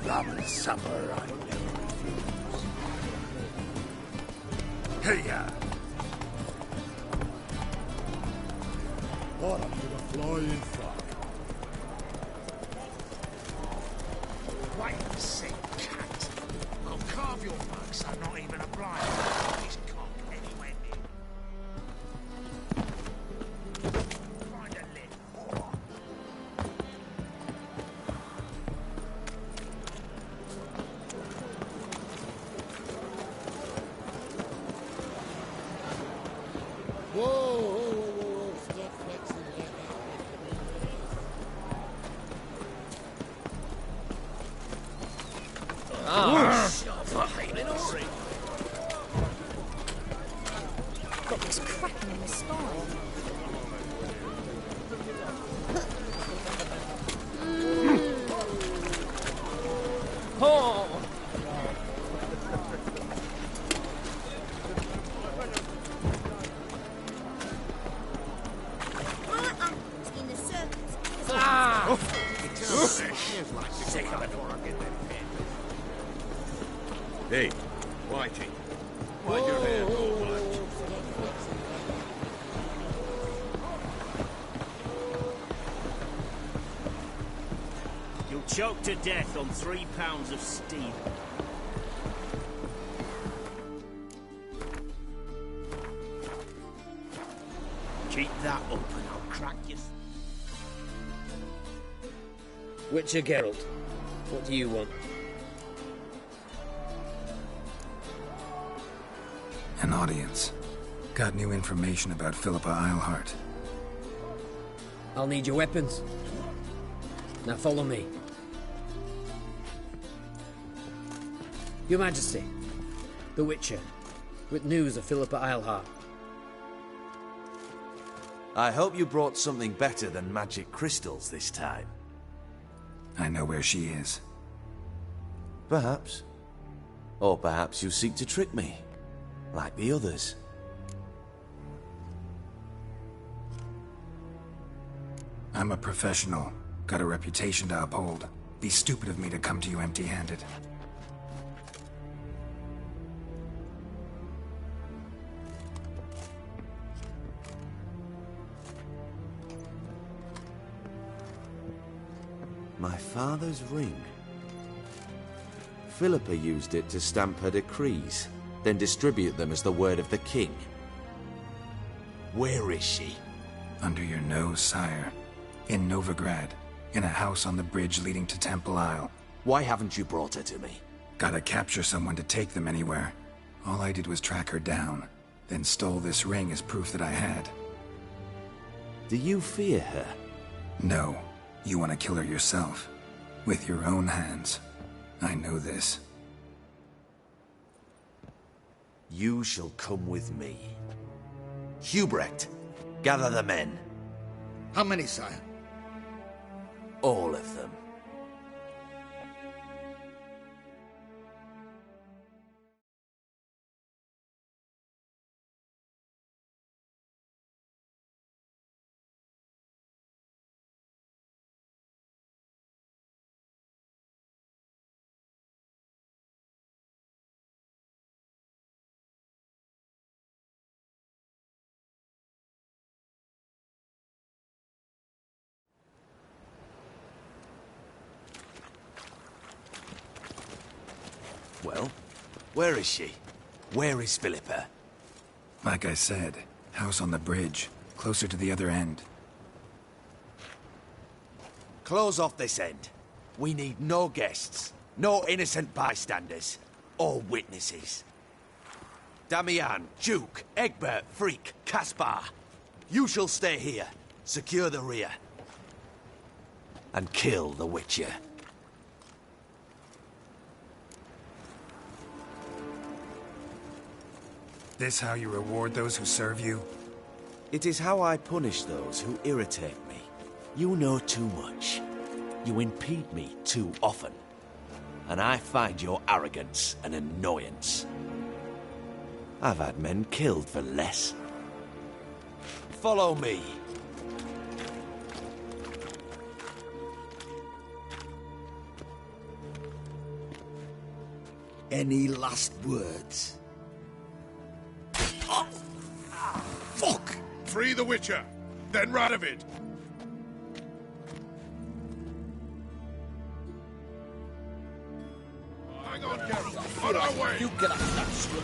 plum supper I never refuse. Hiya! What a flying fuck. Wait a sec, cunt. I'll carve your mug so not even a blind man can his cock anywhere near. Find a lid. Whoa, stop flexing like Got this cracking in the spine. Oh! It's in the circus. Ah! Hey, Whitey. Why'd your hair go black? You'll choke to death on 3 pounds of steel. Keep that up and I'll crack you. Witcher Geralt, what do you want? An audience. Got new information about Philippa Eilhart. I'll need your weapons. Now follow me. Your Majesty, the Witcher, with news of Philippa Eilhart. I hope you brought something better than magic crystals this time. I know where she is. Perhaps. Or perhaps you seek to trick me, like the others. I'm a professional. Got a reputation to uphold. Be stupid of me to come to you empty-handed. My father's ring. Philippa used it to stamp her decrees, then distribute them as the word of the king. Where is she? Under your nose, sire. In Novigrad. In a house on the bridge leading to Temple Isle. Why haven't you brought her to me? Gotta capture someone to take them anywhere. All I did was track her down, then stole this ring as proof that I had. Do you fear her? No. You want to kill her yourself. With your own hands. I know this. You shall come with me. Hubrecht, gather the men. How many, sire? All of them. Well, where is she? Where is Philippa? Like I said, house on the bridge, closer to the other end. Close off this end. We need no guests, no innocent bystanders, or witnesses. Damian, Duke, Egbert, Freak, Caspar. You shall stay here, secure the rear, and kill the Witcher. This how you reward those who serve you? It is how I punish those who irritate me. You know too much. You impede me too often. And I find your arrogance an annoyance. I've had men killed for less. Follow me. Any last words? Oh, fuck! Free the Witcher, then Radovid. Hang on, Geralt. On our way. You get up that screw.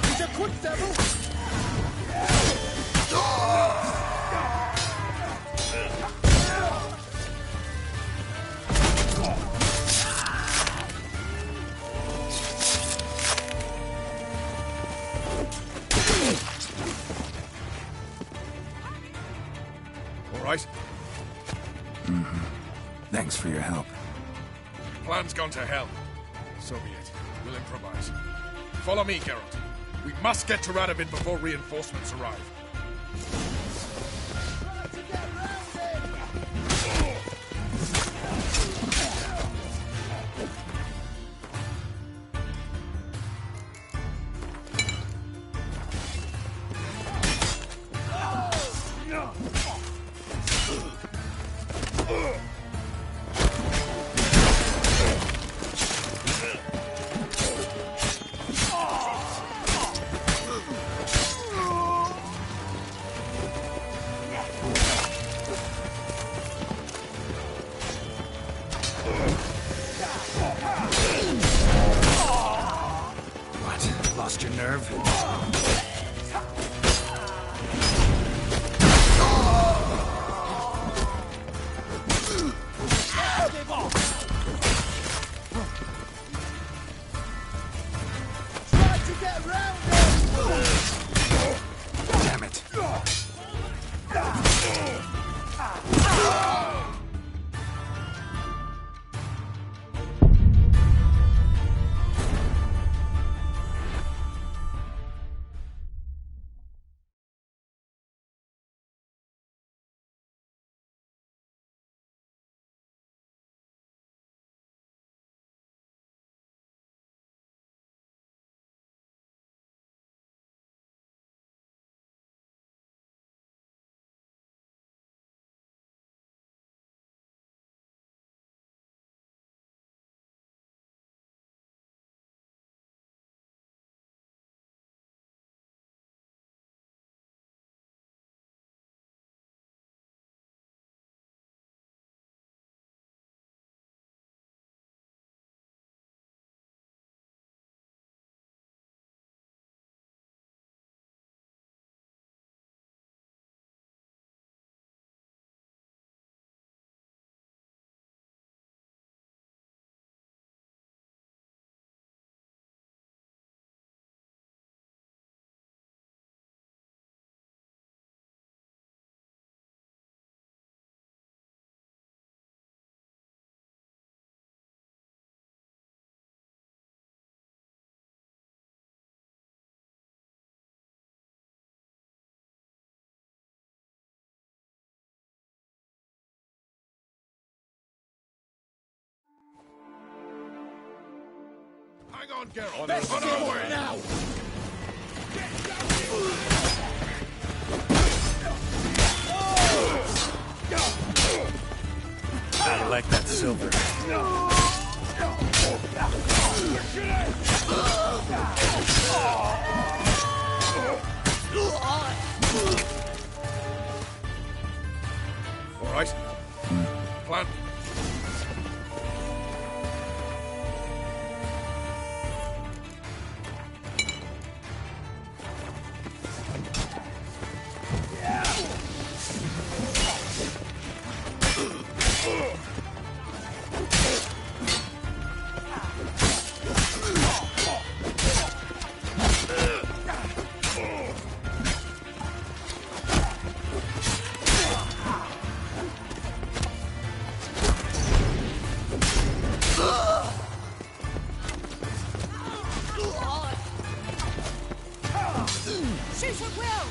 He's a quick devil! Right? Thanks for your help. Plan's gone to hell. So be it. We'll improvise. Follow me, Geralt. We must get to Radovid before reinforcements arrive. What? Lost your nerve? Damn it. Hang on, Geralt. On our way. Now! I like that silver. All right. Plan. Shoot at will!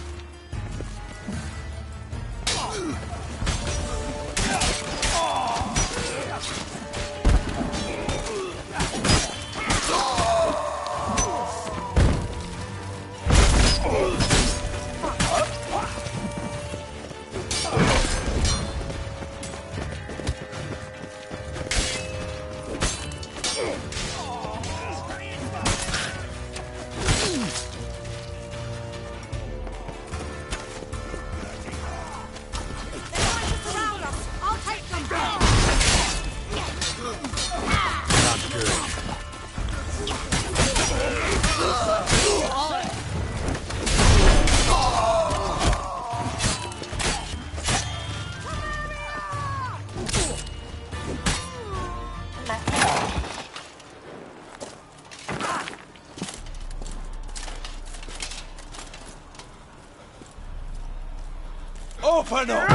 Open up!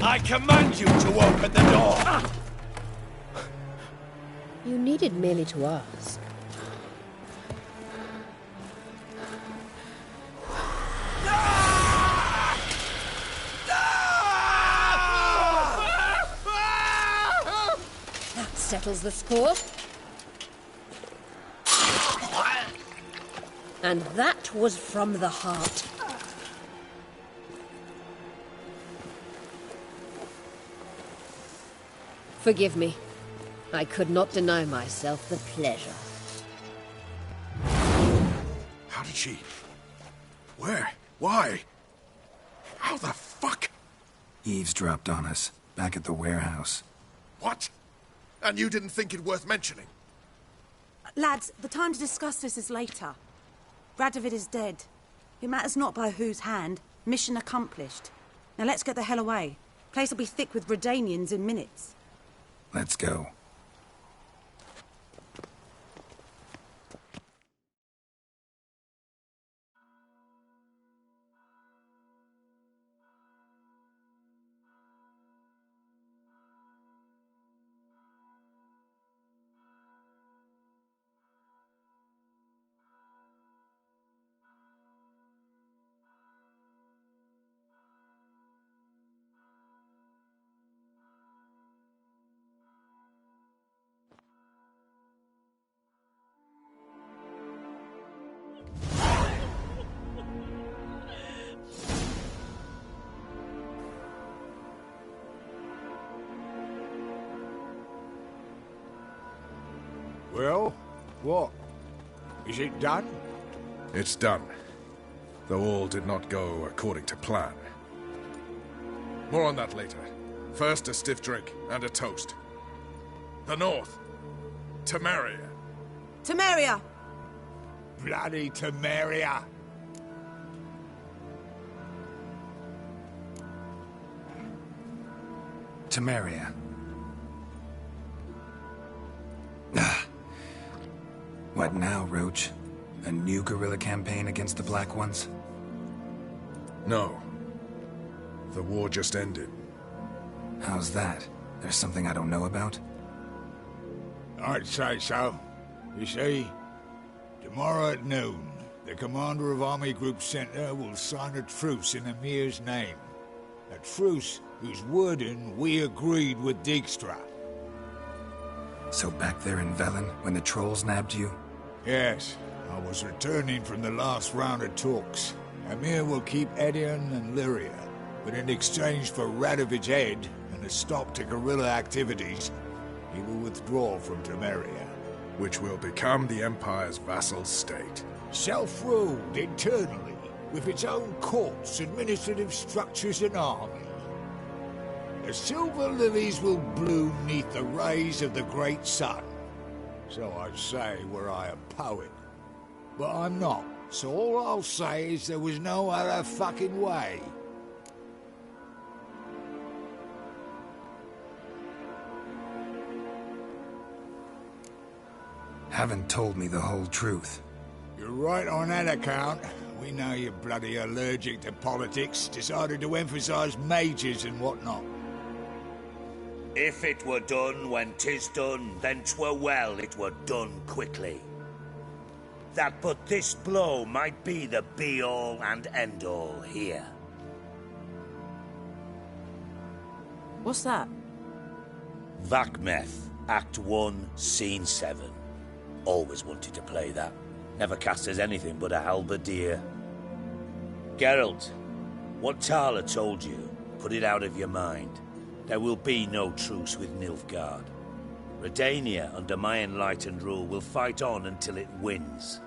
I command you to open the door! You needed merely to ask. That settles the score. And that was from the heart. Forgive me. I could not deny myself the pleasure. How did she... Where? Why? How the fuck? Eavesdropped on us, back at the warehouse. What? And you didn't think it worth mentioning? Lads, the time to discuss this is later. Radovid is dead. It matters not by whose hand. Mission accomplished. Now let's get the hell away. Place will be thick with Redanians in minutes. Let's go. Well, what? Is it done? It's done. Though all did not go according to plan. More on that later. First, a stiff drink and a toast. The North. Temeria. Temeria! Bloody Temeria! Temeria. What now, Roach? A new guerrilla campaign against the Black Ones? No. The war just ended. How's that? There's something I don't know about? I'd say so. You see, tomorrow at noon, the commander of Army Group Center will sign a truce in Emir's name. A truce whose wording we agreed with Dijkstra. So back there in Velen, when the trolls nabbed you? Yes, I was returning from the last round of talks. Emir will keep Edion and Lyria, but in exchange for Radovid's head and a stop to guerrilla activities, he will withdraw from Temeria. Which will become the Empire's vassal state. Self-ruled internally, with its own courts, administrative structures and army. The silver lilies will bloom neath the rays of the great sun. So I'd say were I a poet. But I'm not, so all I'll say is there was no other fucking way. Haven't told me the whole truth. You're right on that account. We know you're bloody allergic to politics, decided to emphasize majors and whatnot. If it were done when 'tis done, then 'twere well it were done quickly. That but this blow might be the be-all and end-all here. What's that? Vakmeth, Act 1, Scene 7. Always wanted to play that. Never cast as anything but a halberdier. Geralt, what Tala told you, put it out of your mind. There will be no truce with Nilfgaard. Redania, under my enlightened rule, will fight on until it wins.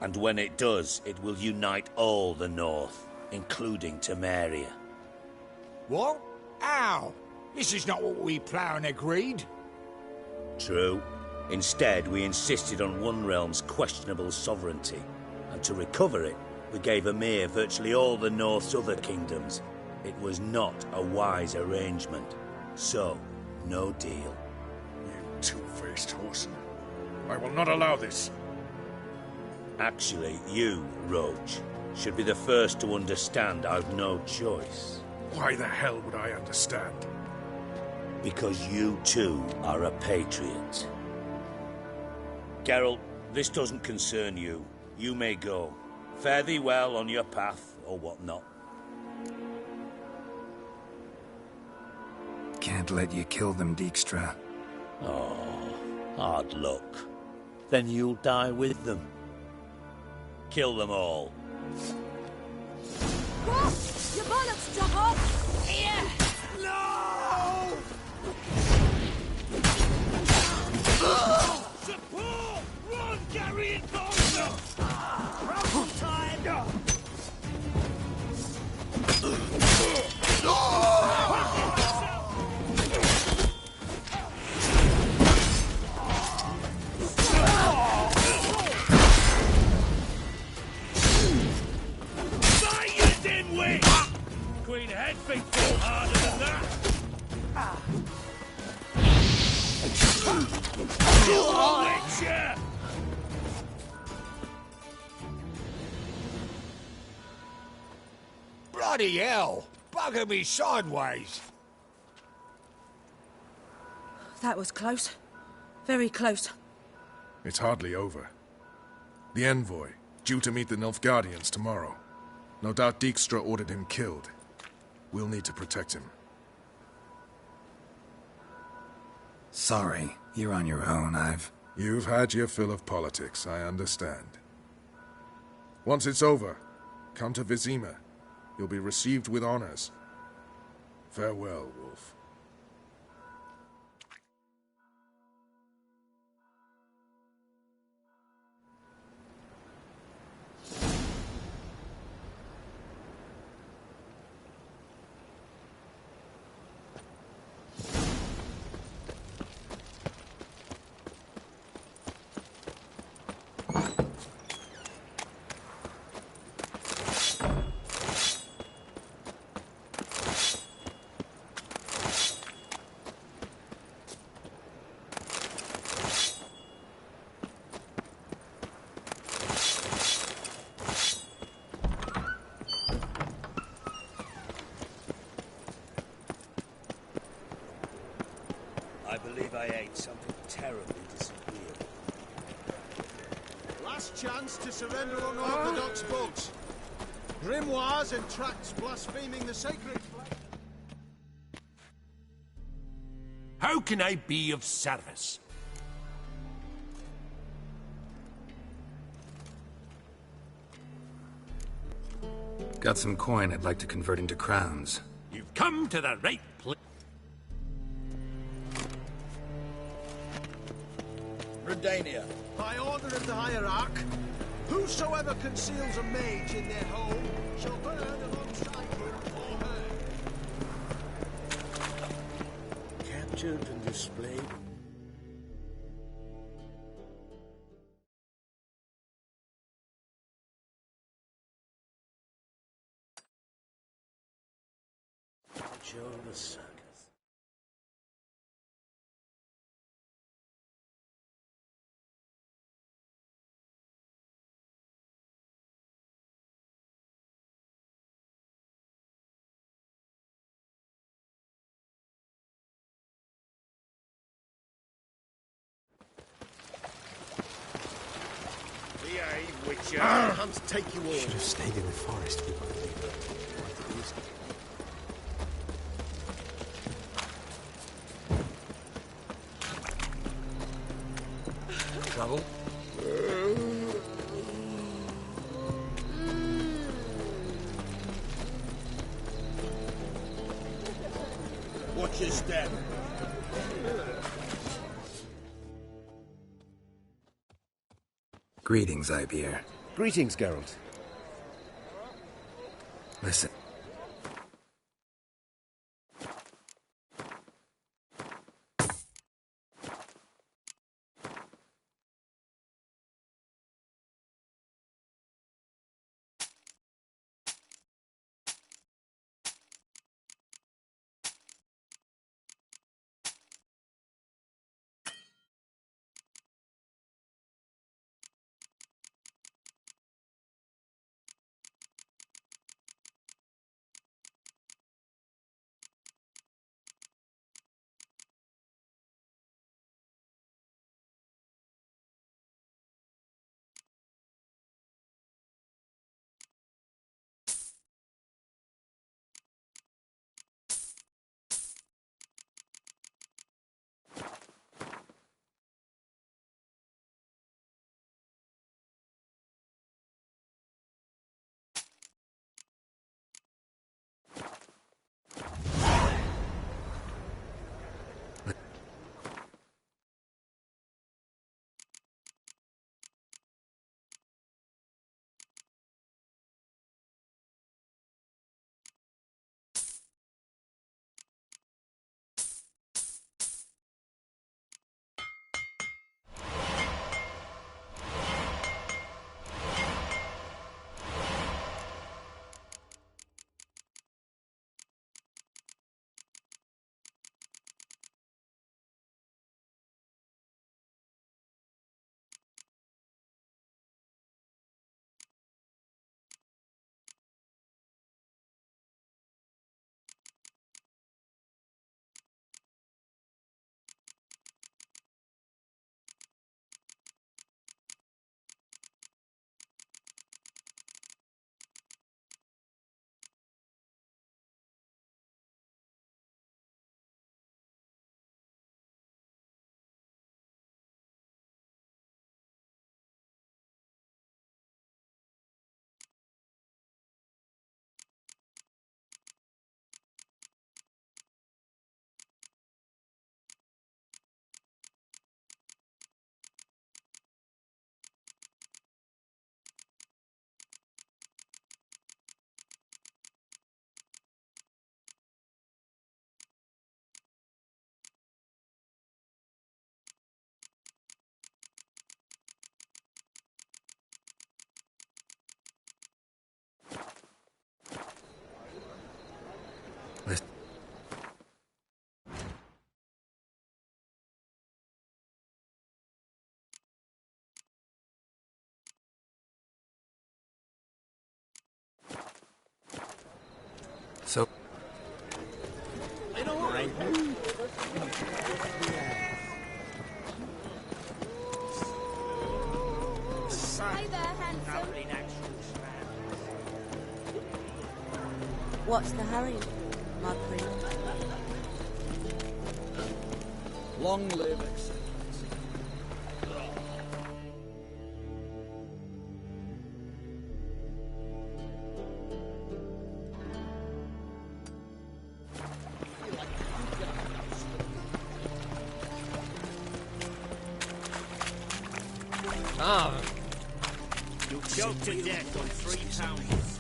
And when it does, it will unite all the North, including Temeria. What? How? This is not what we Plough agreed. True. Instead, we insisted on one realm's questionable sovereignty, and to recover it, we gave Emir virtually all the North's other kingdoms. It was not a wise arrangement. So, no deal. You two-faced whoreson. I will not allow this. Actually, you, Roach, should be the first to understand I've no choice. Why the hell would I understand? Because you too are a patriot. Geralt, this doesn't concern you. You may go. Fare thee well on your path, or whatnot. Can't let you kill them, Dijkstra. Oh, hard luck. Then you'll die with them. Kill them all. What? Your bollocks, drop off! Here! No! Support! Run, Gary and Bolger! Trouble time! Queen head big fall harder than that. Witcher! Bloody hell! Bugger me sideways! That was close. Very close. It's hardly over. The envoy, due to meet the Nilfgaardians tomorrow. No doubt Dijkstra ordered him killed. We'll need to protect him. Sorry, you're on your own. You've had your fill of politics, I understand. Once it's over, come to Vizima. You'll be received with honors. Farewell, Wolf. I believe I ate something terribly disagreeable. Last chance to surrender unorthodox books. Grimoires and tracts blaspheming the sacred flame. How can I be of service? Got some coin I'd like to convert into crowns. You've come to the right place. Redania. By order of the Hierarch, whosoever conceals a mage in their home shall burn alongside him or her. Captured and displayed. Macerası. Witcher, hunt take you all. Should have stayed in the forest. Trouble? Watch your step. Greetings, Ibeer. Greetings, Geralt. Listen, So, Hi there, handsome. What's the hurry, my prince? Long live Excellency. Ah, You'll choke to death on 3 pounds.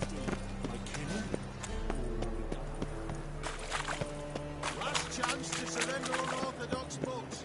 Last chance to surrender unorthodox boats.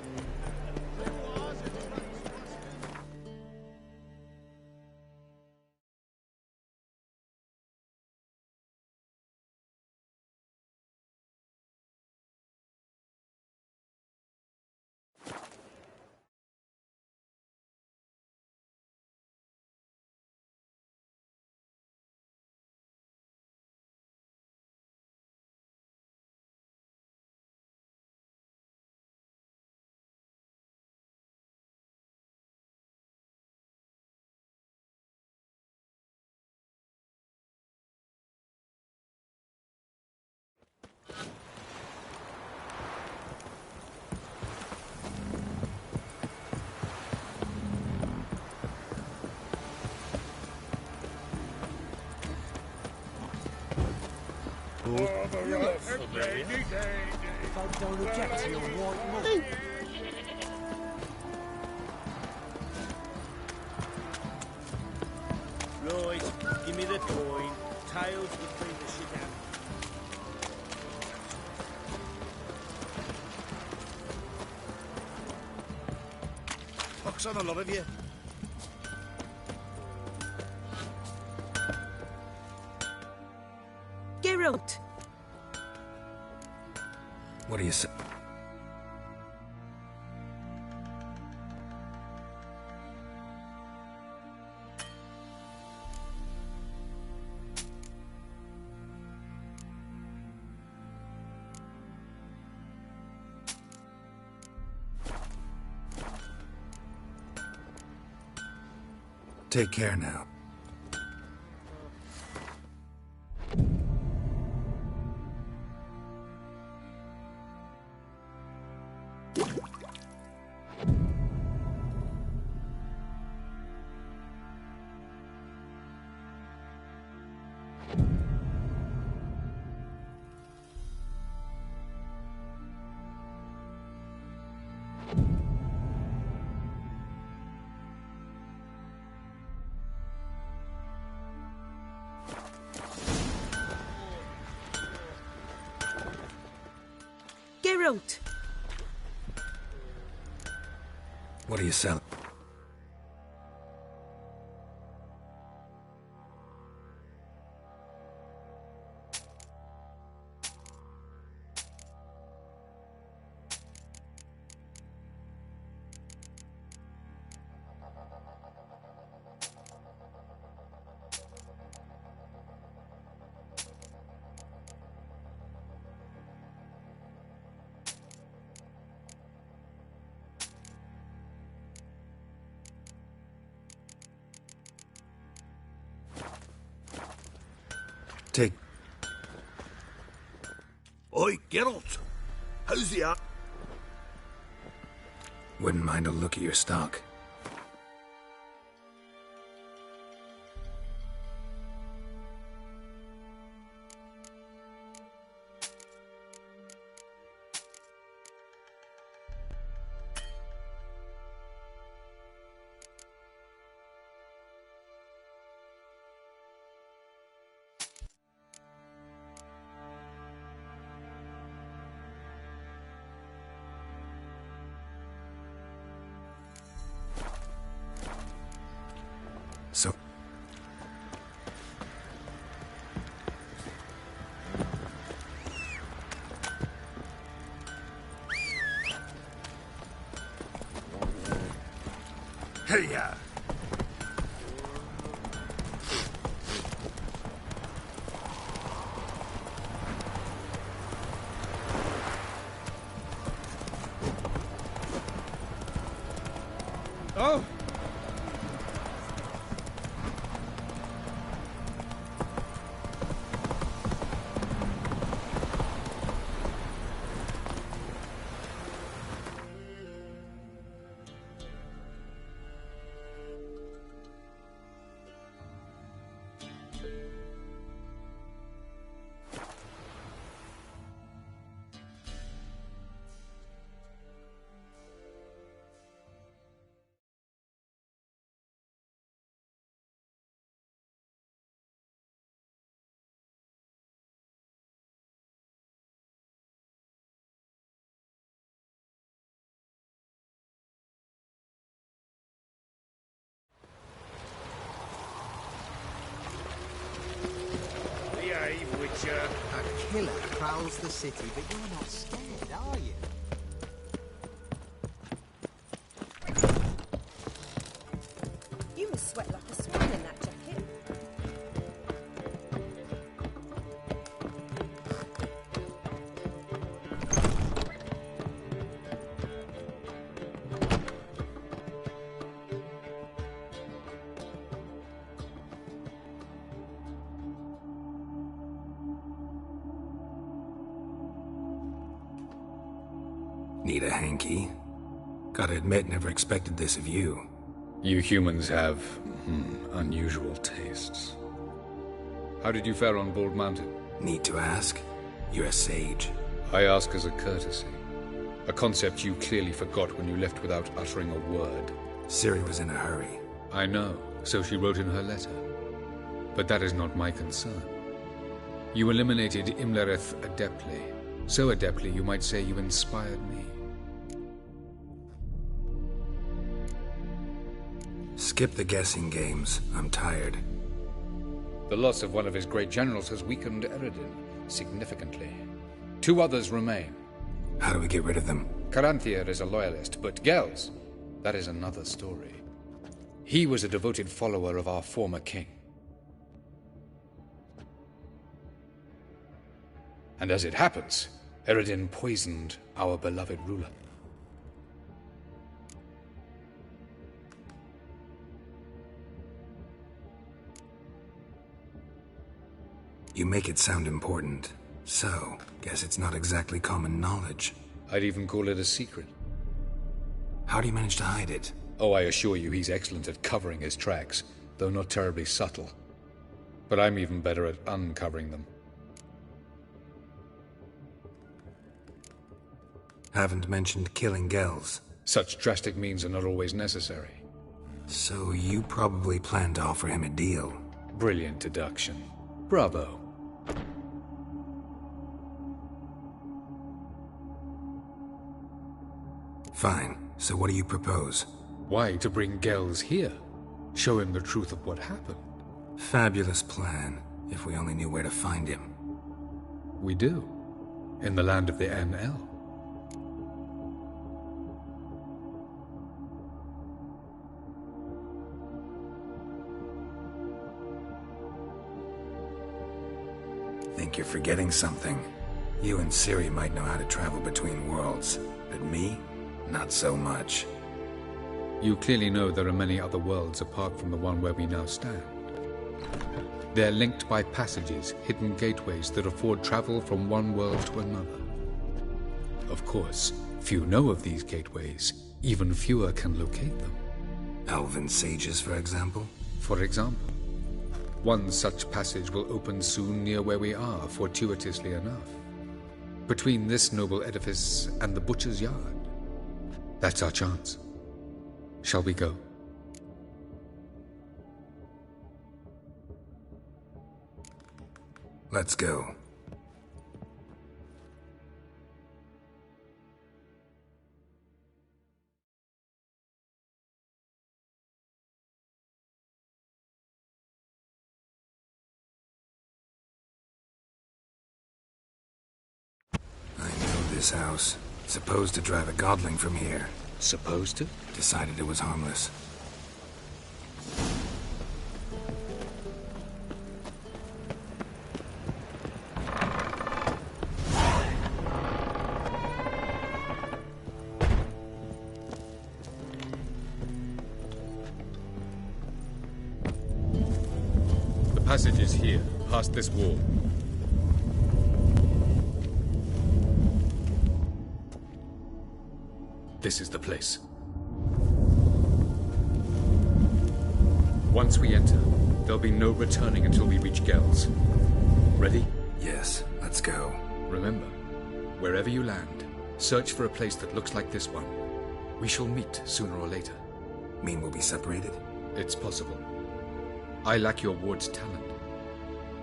Folk don't object to your white milk. Right, give me the coin. Tails will clean the shit out. Pox on a lot of you. Geralt! what do you say? Take care now. Geralt! What are you selling? Take. Oi, Geralt. How's the art? Wouldn't mind a look at your stock. So... Hey-ya! Butcher. A killer prowls the city, but you're not scared, are you? You must sweat like a swan in that jacket. Need a hanky? Gotta admit, never expected this of you. You humans have, unusual tastes. How did you fare on Bald Mountain? Need to ask? You're a sage. I ask as a courtesy. A concept you clearly forgot when you left without uttering a word. Ciri was in a hurry. I know, so she wrote in her letter. But that is not my concern. You eliminated Imlerith adeptly. So adeptly, you might say you inspired me. Skip the guessing games. I'm tired. The loss of one of his great generals has weakened Eredin significantly. 2 others remain. How do we get rid of them? Caranthier is a loyalist, but Gels, that is another story. He was a devoted follower of our former king. And as it happens, Eredin poisoned our beloved ruler. You make it sound important. So, guess it's not exactly common knowledge. I'd even call it a secret. How do you manage to hide it? Oh, I assure you he's excellent at covering his tracks, though not terribly subtle. But I'm even better at uncovering them. Haven't mentioned killing Gels. Such drastic means are not always necessary. So you probably plan to offer him a deal. Brilliant deduction. Bravo. Fine. So what do you propose? Why, to bring Gels here. Show him the truth of what happened. Fabulous plan, if we only knew where to find him. We do. In the land of the NL. Think you're forgetting something. You and Ciri might know how to travel between worlds, but me? Not so much. You clearly know there are many other worlds apart from the one where we now stand. They're linked by passages, hidden gateways that afford travel from one world to another. Of course, few know of these gateways. Even fewer can locate them. Elven sages, for example? For example. One such passage will open soon near where we are, fortuitously enough. Between this noble edifice and the butcher's yard. That's our chance. Shall we go? Let's go. I know this house. Supposed to drive a godling from here. Supposed to? Decided it was harmless. The passage is here, past this wall. This is the place. Once we enter, there'll be no returning until we reach Gels. Ready? Yes, let's go. Remember, wherever you land, search for a place that looks like this one. We shall meet sooner or later. Mean we'll be separated? It's possible. I lack your ward's talent.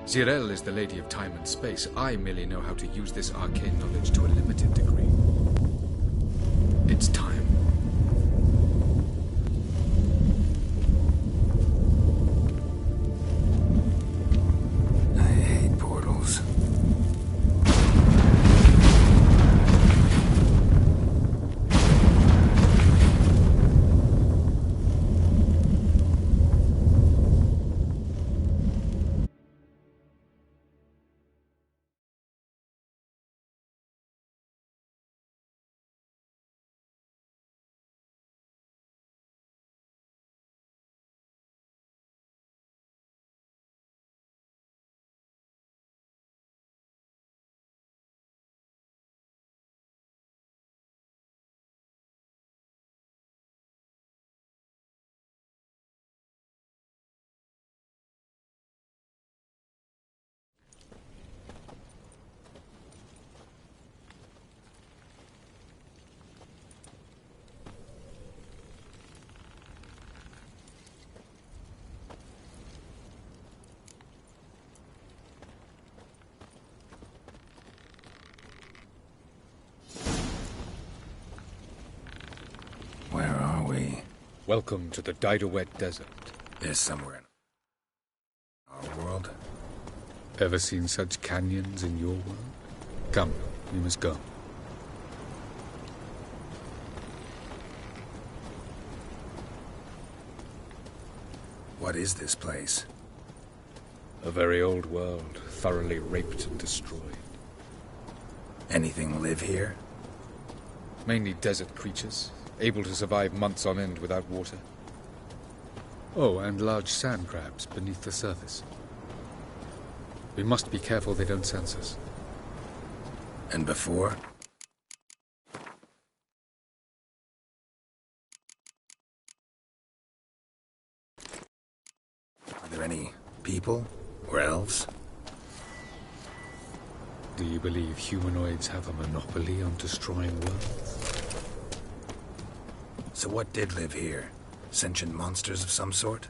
Zirel is the lady of time and space. I merely know how to use this arcane knowledge to a limited degree. It's time. I hate portals. Welcome to the Didowet Desert. There's somewhere in our world. Ever seen such canyons in your world? Come, we must go. What is this place? A very old world, thoroughly raped and destroyed. Anything live here? Mainly desert creatures, able to survive months on end without water. Oh, and large sand crabs beneath the surface. We must be careful they don't sense us. And before? Are there any people or elves? Do you believe humanoids have a monopoly on destroying worlds? So what did live here? Sentient monsters of some sort?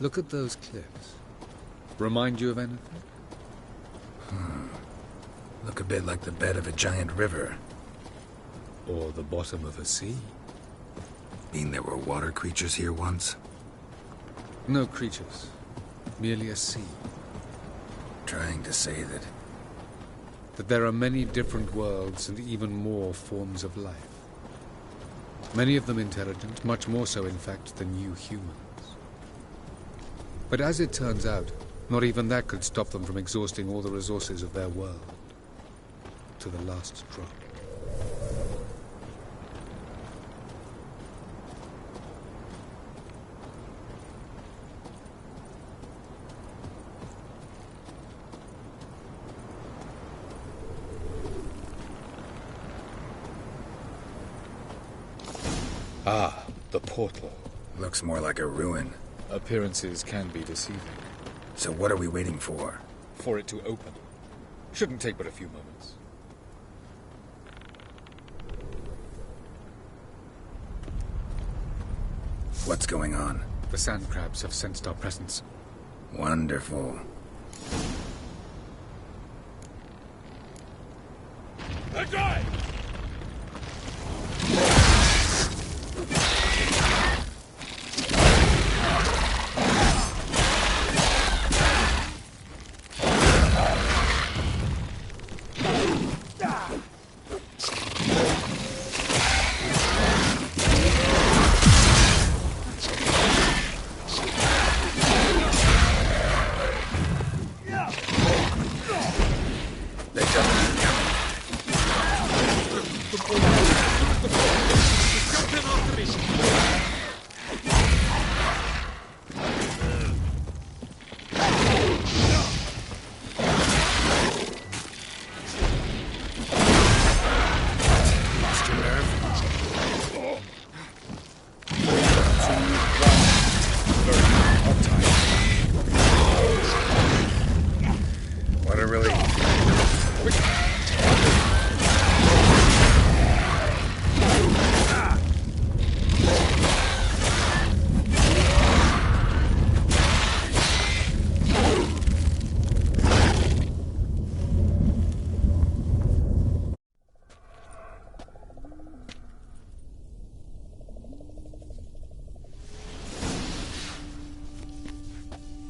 Look at those cliffs. Remind you of anything? Look a bit like the bed of a giant river. Or the bottom of a sea. Mean there were water creatures here once? No creatures. Merely a sea. Trying to say that there are many different worlds and even more forms of life. Many of them intelligent, much more so in fact than you humans. But as it turns out, not even that could stop them from exhausting all the resources of their world. To the last drop. Ah, the portal. looks more like a ruin. Appearances can be deceiving. So what are we waiting for? For it to open. Shouldn't take but a few moments. What's going on? The sand crabs have sensed our presence. Wonderful. Attack!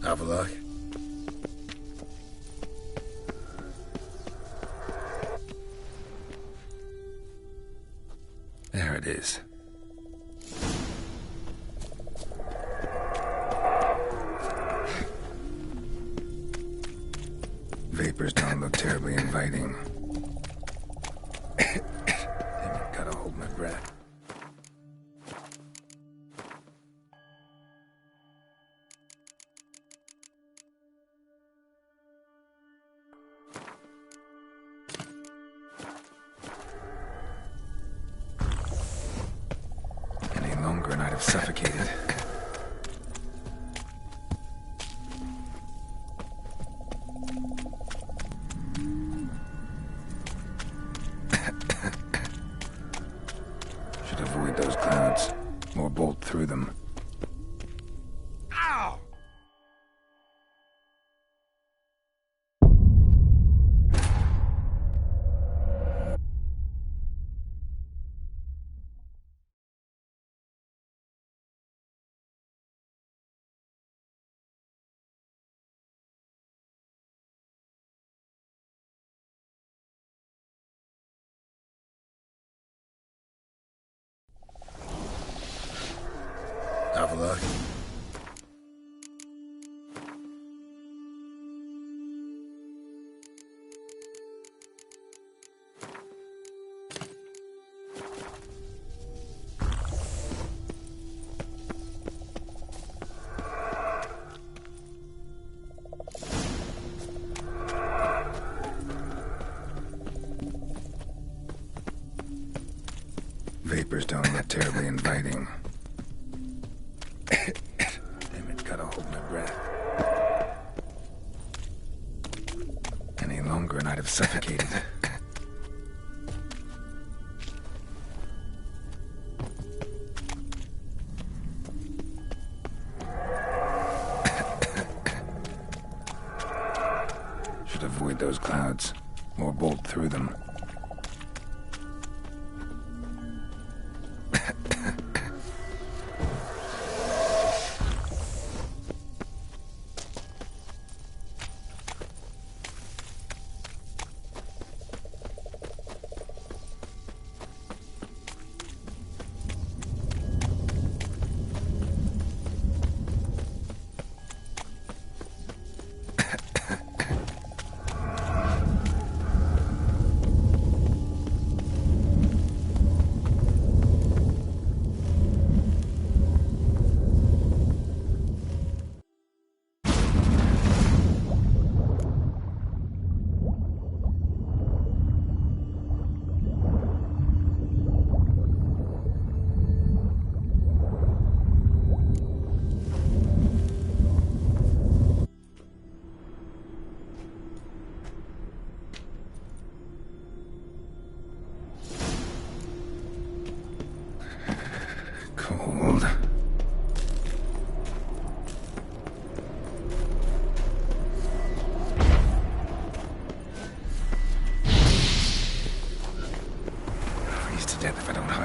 Have a look. There it is. Vapors don't look terribly inviting. Damn it, gotta hold my breath. Any longer and I'd have suffocated. Should avoid those clouds, or bolt through them. papers don't look terribly inviting. Damn it, gotta hold my breath. Any longer and I'd have suffocated. Should avoid those clouds, or bolt through them.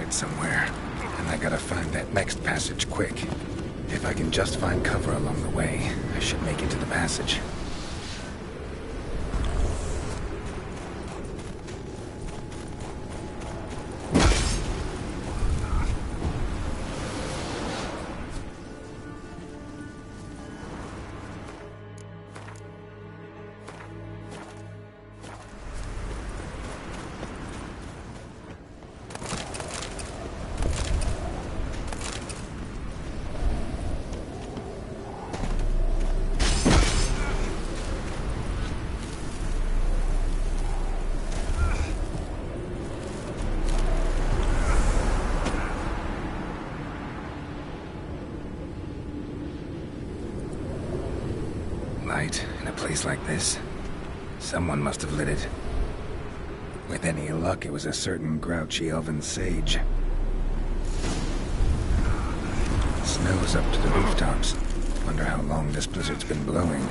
Somewhere, and I gotta find that next passage quick. If I can just find cover along the way, I should make it to the passage. In a place like this, someone must have lit it. With any luck, it was a certain grouchy elven sage. Snow's up to the rooftops. Wonder how long this blizzard's been blowing.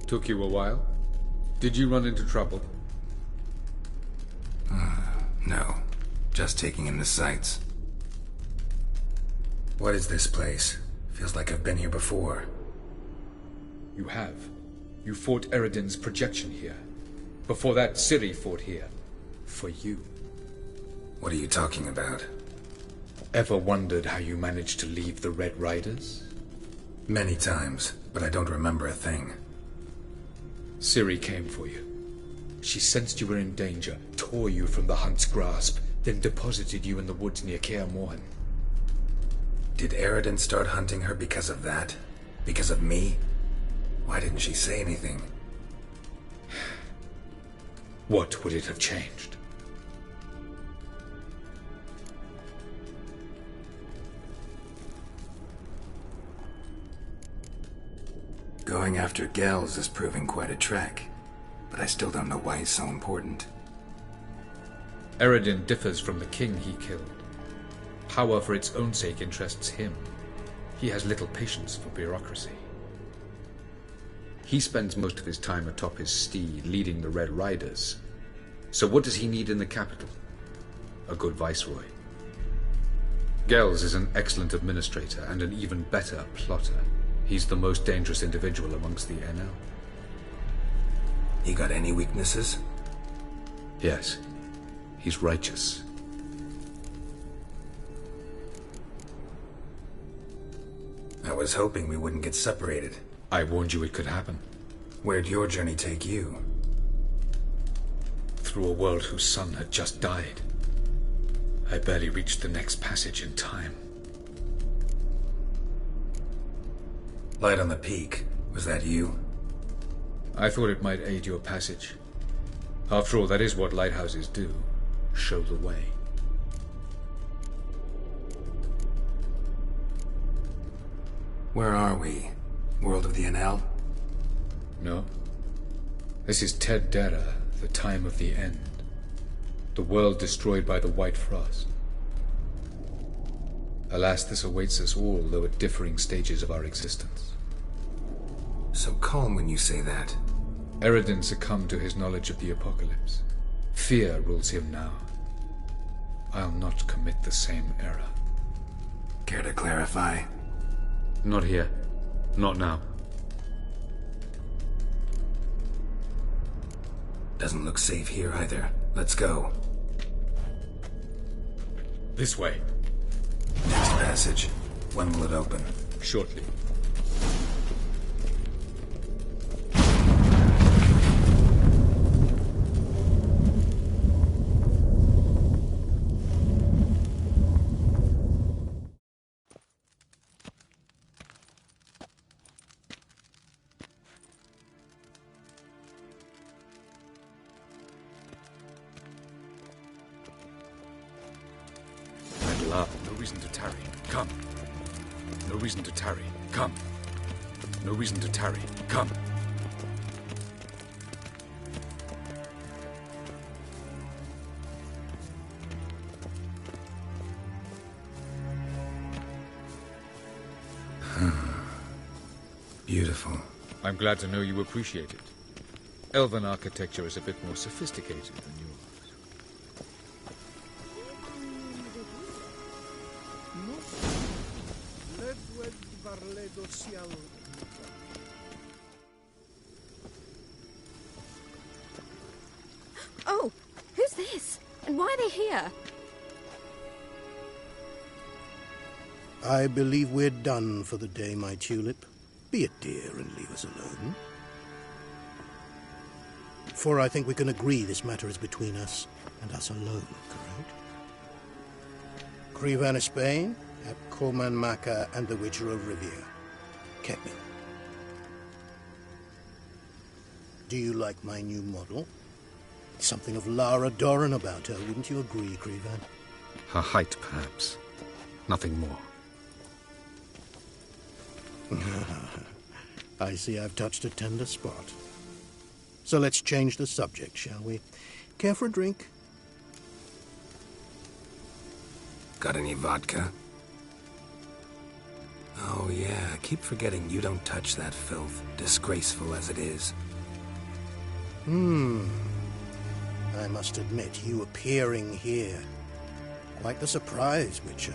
Took you a while? Did you run into trouble? No. Just taking in the sights. What is this place? Feels like I've been here before. You have. You fought Eredin's projection here. Before that, Ciri fought here. For you. What are you talking about? Ever wondered how you managed to leave the Red Riders? Many times, but I don't remember a thing. Ciri came for you. She sensed you were in danger, tore you from the Hunt's grasp, then deposited you in the woods near Kaer Morhen. Did Eredin start hunting her because of that? Because of me? Why didn't she say anything? What would it have changed? Going after Gels is proving quite a trek, but I still don't know why he's so important. Eredin differs from the king he killed. Power for its own sake interests him. He has little patience for bureaucracy. He spends most of his time atop his steed leading the Red Riders. So what does he need in the capital? A good viceroy. Gels is an excellent administrator and an even better plotter. He's the most dangerous individual amongst the NL. He got any weaknesses? Yes. He's righteous. I was hoping we wouldn't get separated. I warned you it could happen. Where'd your journey take you? Through a world whose son had just died. I barely reached the next passage in time. Light on the peak. Was that you? I thought it might aid your passage. After all, that is what lighthouses do. Show the way. Where are we? World of the NL? No. This is Ted Dera, the time of the end. The world destroyed by the White Frost. Alas, this awaits us all, though at differing stages of our existence. So calm when you say that. Eredin succumbed to his knowledge of the apocalypse. Fear rules him now. I'll not commit the same error. Care to clarify? Not here. Not now. Doesn't look safe here either. Let's go. This way. Next passage. When will it open? Shortly. No reason to tarry. Come. No reason to tarry. Come. No reason to tarry. Come. Beautiful. I'm glad to know you appreciate it. Elven architecture is a bit more sophisticated than yours. Oh, who's this? And why are they here? I believe we're done for the day, my tulip. Be a dear and leave us alone. For I think we can agree this matter is between us and us alone, correct? Krivan of Spain, at Corman Maca and the Witcher of Rivia. Kepin. Do you like my new model? Something of Lara Doran about her, wouldn't you agree, Krivan? Her height, perhaps. Nothing more. I see I've touched a tender spot. So let's change the subject, shall we? Care for a drink? Got any vodka? Oh yeah, I keep forgetting you don't touch that filth, disgraceful as it is. I must admit, you appearing here. Quite the surprise, Witcher.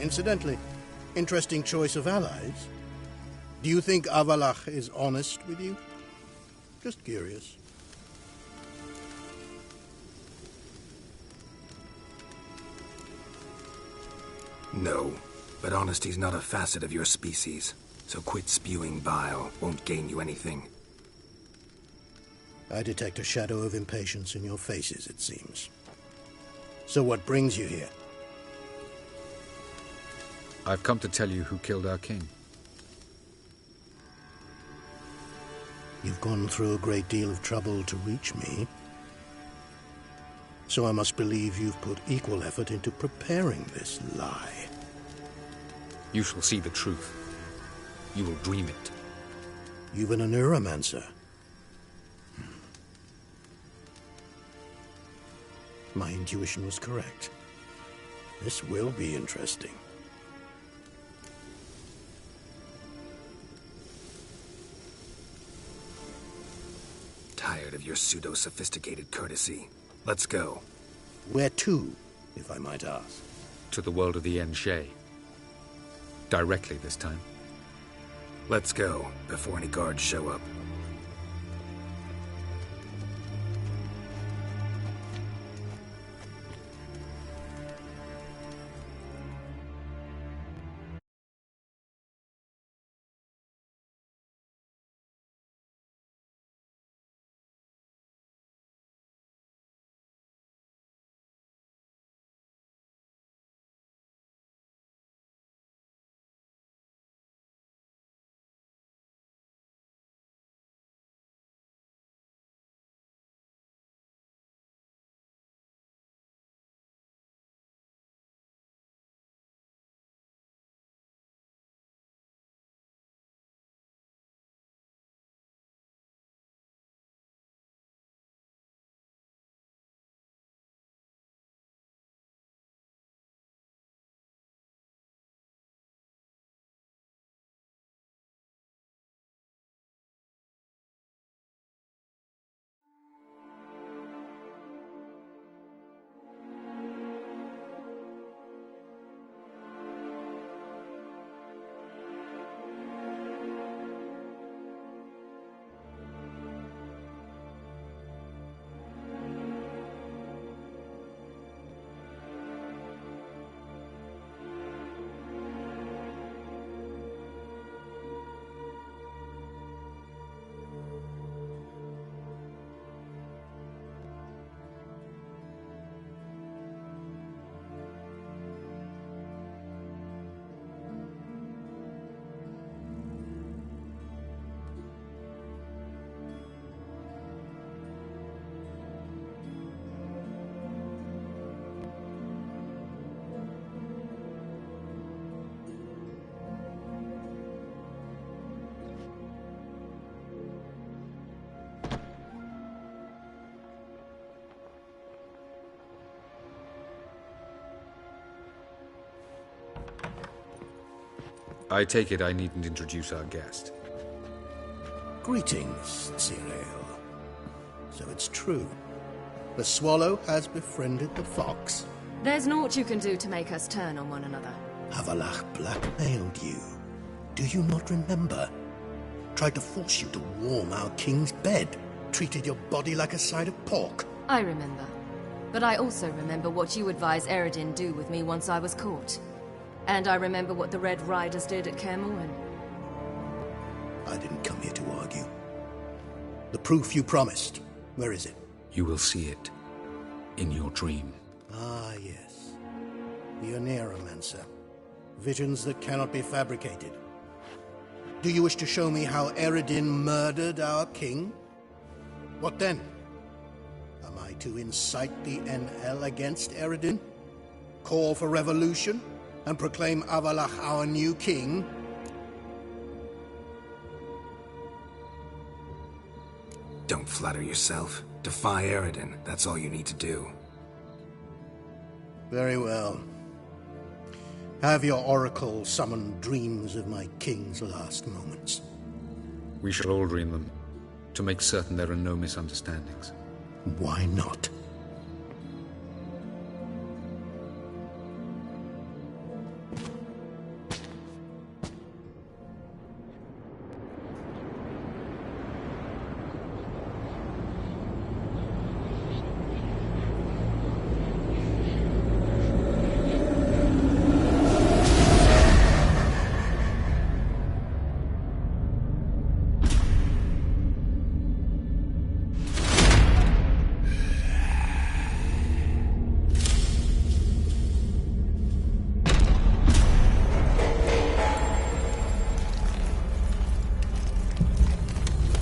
Incidentally, interesting choice of allies. Do you think Avalach is honest with you? Just curious. No, but honesty's not a facet of your species. So quit spewing bile. Won't gain you anything. I detect a shadow of impatience in your faces, it seems. So what brings you here? I've come to tell you who killed our king. You've gone through a great deal of trouble to reach me. So I must believe you've put equal effort into preparing this lie. You shall see the truth. You will dream it. Even a neuromancer. My intuition was correct. This will be interesting. Tired of your pseudo-sophisticated courtesy. Let's go. Where to, if I might ask? To the world of the Enshe. Directly this time. Let's go, before any guards show up. I take it I needn't introduce our guest. Greetings, Ciri'nin. So it's true. The swallow has befriended the fox. There's naught you can do to make us turn on one another. Avalach blackmailed you. Do you not remember? Tried to force you to warm our king's bed. Treated your body like a side of pork. I remember. But I also remember what you advised Eredin do with me once I was caught. And I remember what the Red Riders did at Kaer Morhen. I didn't come here to argue. The proof you promised, where is it? You will see it in your dream. Ah, yes. The Oneiromancer. Visions that cannot be fabricated. Do you wish to show me how Eredin murdered our king? What then? Am I to incite the NL against Eredin? Call for revolution? And proclaim Avalach our new king? Don't flatter yourself. Defy Eredin. That's all you need to do. Very well. Have your oracle summon dreams of my king's last moments. We shall all dream them, to make certain there are no misunderstandings. Why not?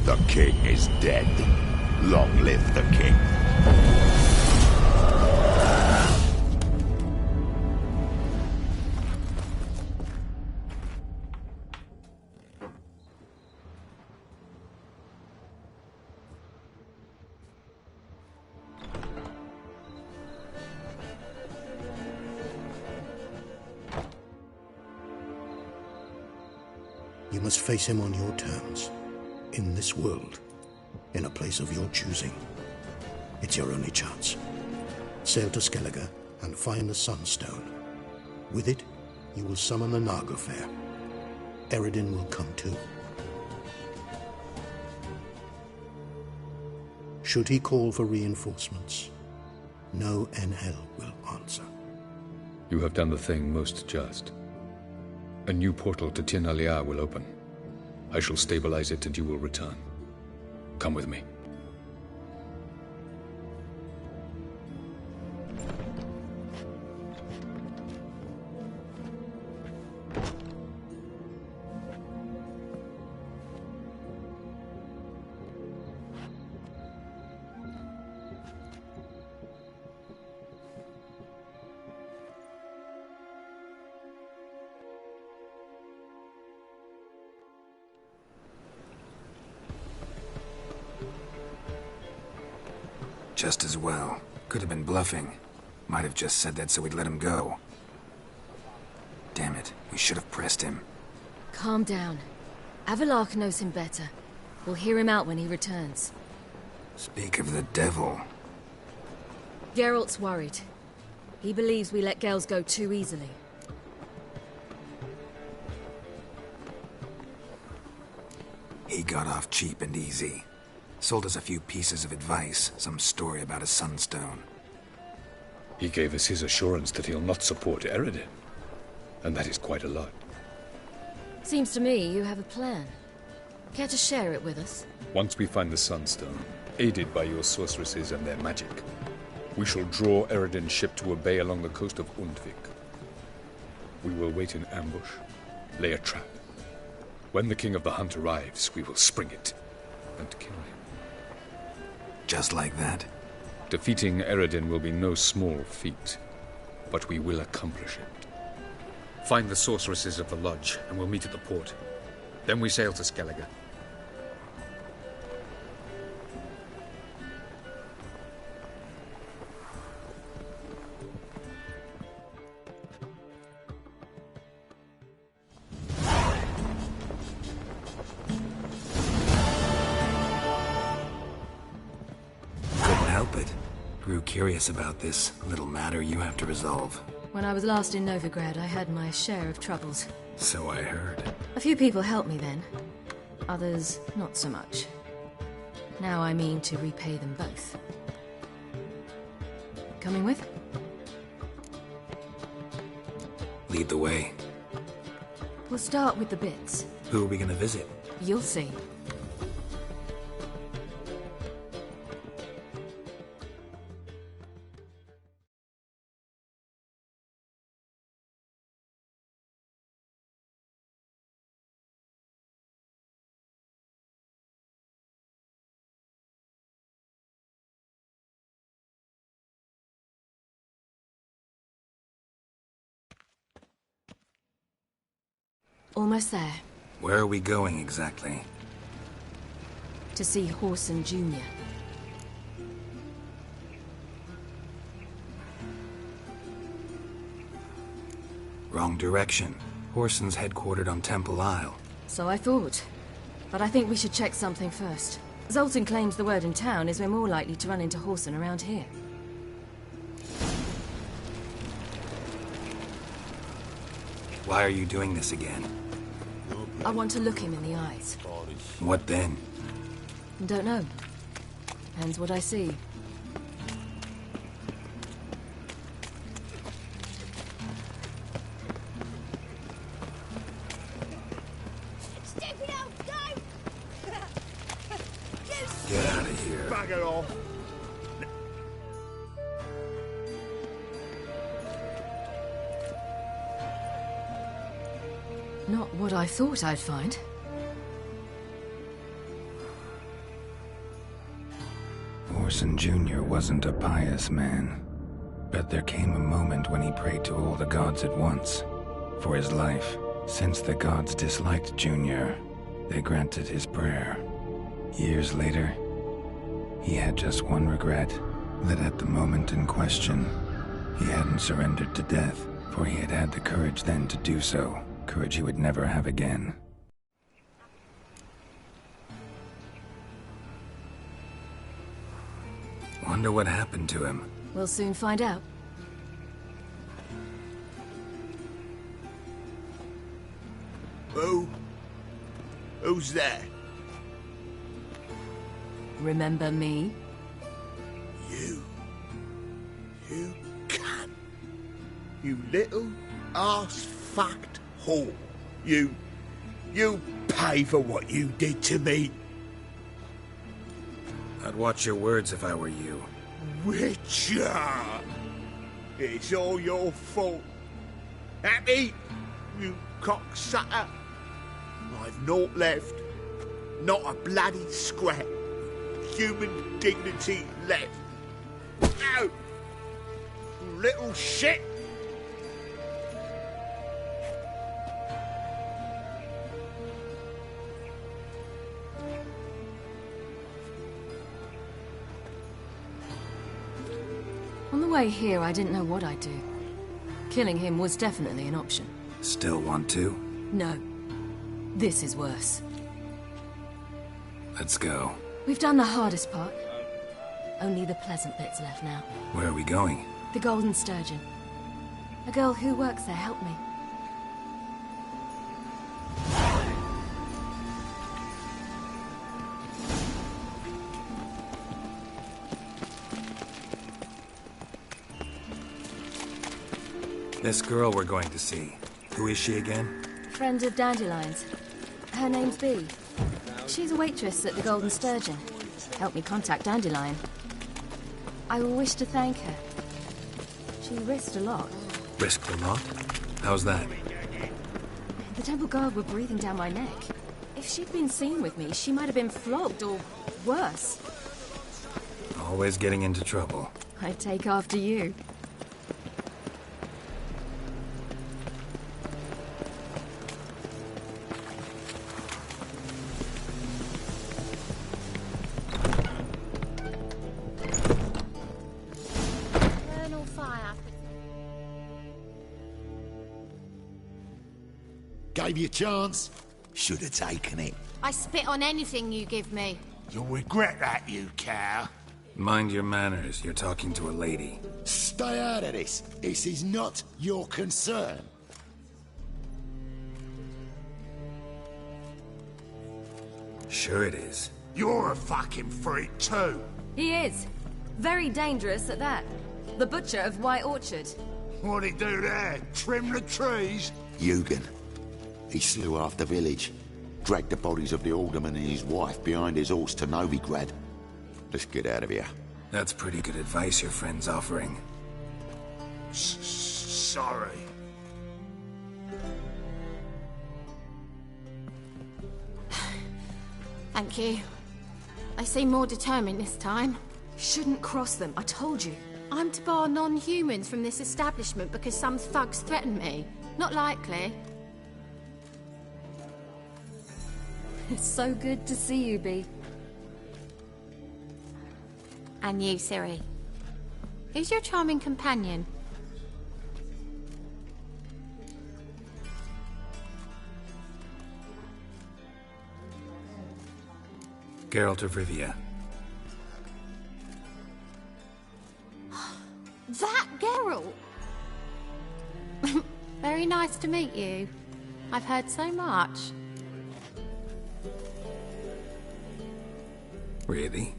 The king is dead. Long live the king. You must face him on your terms. In this world. In a place of your choosing. It's your only chance. Sail to Skellige and find the Sunstone. With it, you will summon the Naga Fair. Eredin will come too. Should he call for reinforcements, no Enhel will answer. You have done the thing most just. A new portal to Tin Alia will open. I shall stabilize it and you will return. Come with me. Just as well. Could have been bluffing. Might have just said that so we'd let him go. Damn it, we should have pressed him. Calm down. Avalok knows him better. We'll hear him out when he returns. Speak of the devil. Geralt's worried. He believes we let girls go too easily. He got off cheap and easy. Sold us a few pieces of advice, some story about a sunstone. He gave us his assurance that he'll not support Eredin. And that is quite a lot. Seems to me you have a plan. Care to share it with us? Once we find the sunstone, aided by your sorceresses and their magic, we shall draw Eredin's ship to a bay along the coast of Undvik. We will wait in ambush, lay a trap. When the King of the Hunt arrives, we will spring it and kill him. Just like that? Defeating Eredin will be no small feat, but we will accomplish it. Find the sorceresses of the lodge, and we'll meet at the port. Then we sail to Skellige. Grew curious about this little matter you have to resolve. When I was last in Novigrad, I had my share of troubles. So I heard. A few people helped me then. Others, not so much. Now I mean to repay them both. Coming with? Lead the way. We'll start with the bits. Who are we gonna visit? You'll see. Almost there. Where are we going exactly? To see Horson Jr. Wrong direction. Horson's headquartered on Temple Isle. So I thought. But I think we should check something first. Zoltan claims the word in town is we're more likely to run into Horson around here. Why are you doing this again? I want to look him in the eyes. What then? Don't know. Depends what I see. Get out of here. Bugger off. Not what I thought I'd find. Horson Jr. wasn't a pious man, but there came a moment when he prayed to all the gods at once, for his life. Since the gods disliked Jr., they granted his prayer. Years later, he had just one regret, that at the moment in question, he hadn't surrendered to death, for he had had the courage then to do so. Courage he would never have again. Wonder what happened to him. We'll soon find out. Who's there? Remember me? You can. You little ass-fucked whore. You pay for what you did to me. I'd watch your words if I were you. Witcher! It's all your fault. Happy, you cocksucker? I've naught left. Not a bloody scrap. Human dignity left. No! Little shit! On the way here, I didn't know what I'd do. Killing him was definitely an option. Still want to? No. This is worse. Let's go. We've done the hardest part. Only the pleasant bits left now. Where are we going? The Golden Sturgeon. A girl who works there helped me. This girl we're going to see. Who is she again? Friend of Dandelion's. Her name's Bee. She's a waitress at the Golden Sturgeon. Helped me contact Dandelion. I wish to thank her. She risked a lot. Risked a lot? How's that? The temple guard were breathing down my neck. If she'd been seen with me, she might have been flogged or worse. Always getting into trouble. I take after you. Gave you a chance. Should have taken it. I spit on anything you give me. You'll regret that, you cow. Mind your manners. You're talking to a lady. Stay out of this. This is not your concern. Sure it is. You're a fucking freak too. He is. Very dangerous at that. The butcher of White Orchard. What'd he do there? Trim the trees? Eugen. He slew half the village. Dragged the bodies of the alderman and his wife behind his horse to Novigrad. Let's get out of here. That's pretty good advice your friend's offering. Sorry. Thank you. I seem more determined this time. Shouldn't cross them, I told you. I'm to bar non-humans from this establishment because some thugs threaten me. Not likely. It's so good to see you, Bee. And you, Ciri. Who's your charming companion? Geralt of Rivia. That Geralt! Very nice to meet you. I've heard so much. Really?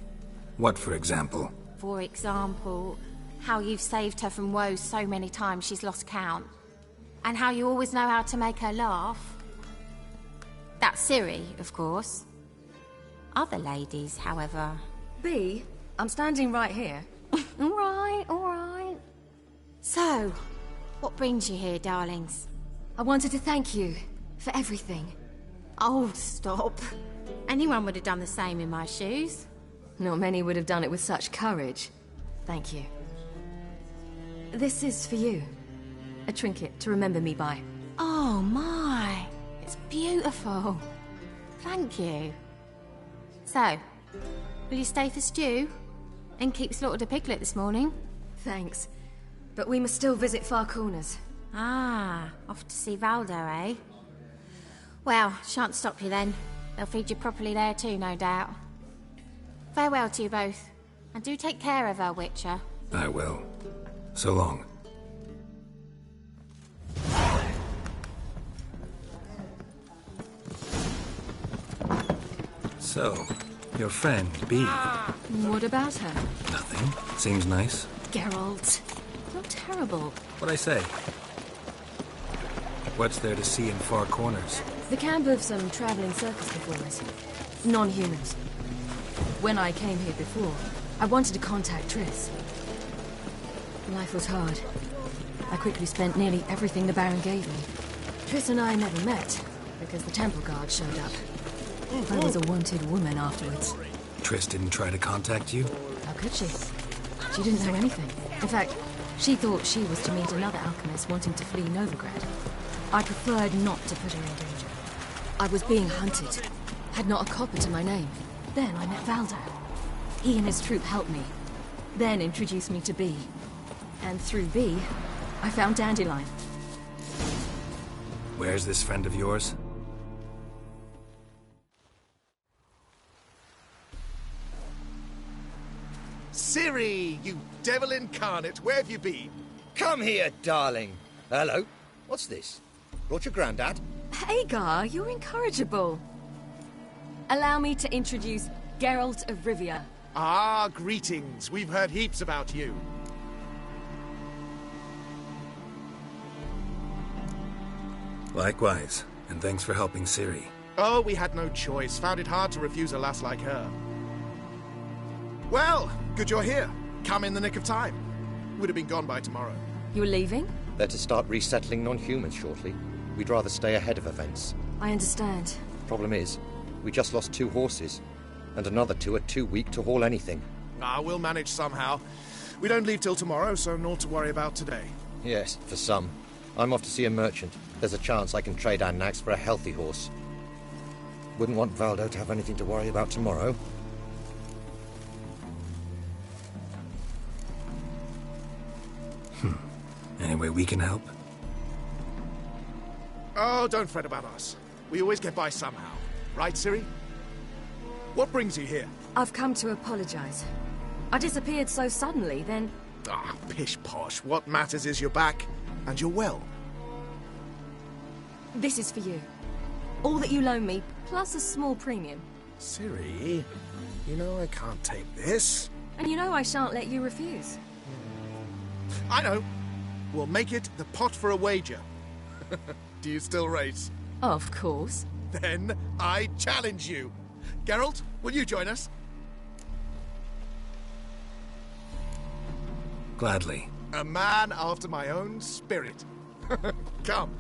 What, for example? For example, how you've saved her from woes so many times she's lost count. And how you always know how to make her laugh. That's Ciri, of course. Other ladies, however... Bee, I'm standing right here. All right. So, what brings you here, darlings? I wanted to thank you for everything. Oh, stop. Anyone would have done the same in my shoes. Not many would have done it with such courage. Thank you. This is for you. A trinket to remember me by. Oh, my. It's beautiful. Thank you. So, will you stay for stew? And keep slaughtered a piglet this morning? Thanks. But we must still visit Far Corners. Ah, off to see Valdo, eh? Well, shan't stop you then. They'll feed you properly there too, no doubt. Farewell to you both. And do take care of her, Witcher. I will. So long. So, your friend, B. What about her? Nothing. Seems nice. Geralt, you're terrible. What'd I say? What's there to see in far corners? The camp of some traveling circus performers. Non-humans. When I came here before, I wanted to contact Triss. Life was hard. I quickly spent nearly everything the Baron gave me. Triss and I never met, because the temple guard showed up. I was a wanted woman afterwards. Triss didn't try to contact you? How could she? She didn't know anything. In fact, she thought she was to meet another alchemist wanting to flee Novigrad. I preferred not to put her in danger. I was being hunted. Had not a copper to my name. Then I met Valdo. He and his troop helped me. Then introduced me to B. And through B, I found Dandelion. Where's this friend of yours? Ciri, you devil incarnate, where have you been? Come here, darling. Hello. What's this? Brought your granddad? Hagar, you're incorrigible. Allow me to introduce Geralt of Rivia. Ah, greetings. We've heard heaps about you. Likewise, and thanks for helping Ciri. Oh, we had no choice. Found it hard to refuse a lass like her. Well, good you're here. Come in the nick of time. Would have been gone by tomorrow. You're leaving? They're to start resettling non-humans shortly. We'd rather stay ahead of events. I understand. Problem is, we just lost 2 horses, and another 2 are too weak to haul anything. Ah, we'll manage somehow. We don't leave till tomorrow, so naught to worry about today. Yes, for some. I'm off to see a merchant. There's a chance I can trade our nags for a healthy horse. Wouldn't want Valdo to have anything to worry about tomorrow. Any way we can help? Oh, don't fret about us. We always get by somehow. Right, Ciri? What brings you here? I've come to apologize. I disappeared so suddenly, then... Ah, pish-posh. What matters is you're back, and you're well. This is for you. All that you loan me, plus a small premium. Ciri, you know I can't take this. And you know I shan't let you refuse. I know. We'll make it the pot for a wager. Do you still race? Of course. Then I challenge you. Geralt, will you join us? Gladly. A man after my own spirit. Come.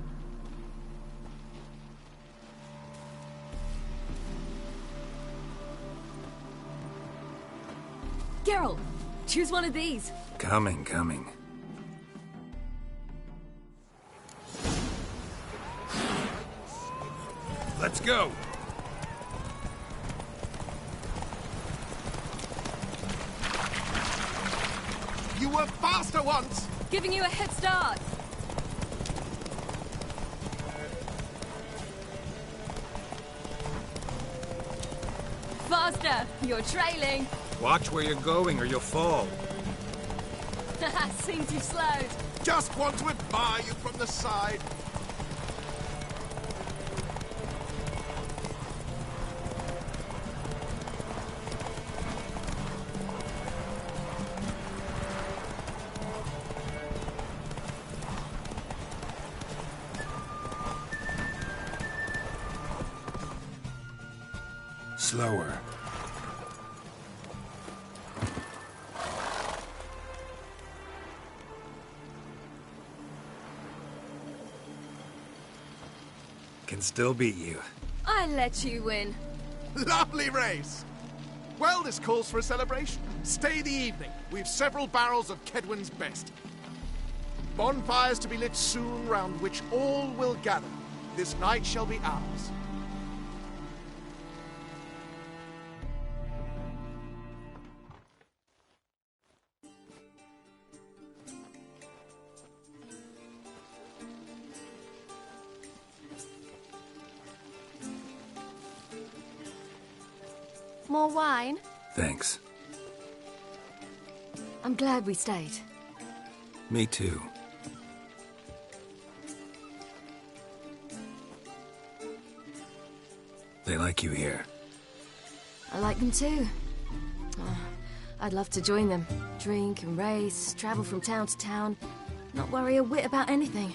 Geralt, choose one of these. Coming. Let's go! You were faster once! Giving you a head start. Faster! You're trailing. Watch where you're going or you'll fall. Seems you've slowed. Just want to admire you from the side. Slower. Can still beat you. I let you win. Lovely race! Well, this calls for a celebration. Stay the evening. We've several barrels of Kedwin's best. Bonfires to be lit soon, round which all will gather. This night shall be ours. More wine? Thanks. I'm glad we stayed. Me too. They like you here. I like them too. Oh, I'd love to join them. Drink and race, travel from town to town. Not worry a whit about anything.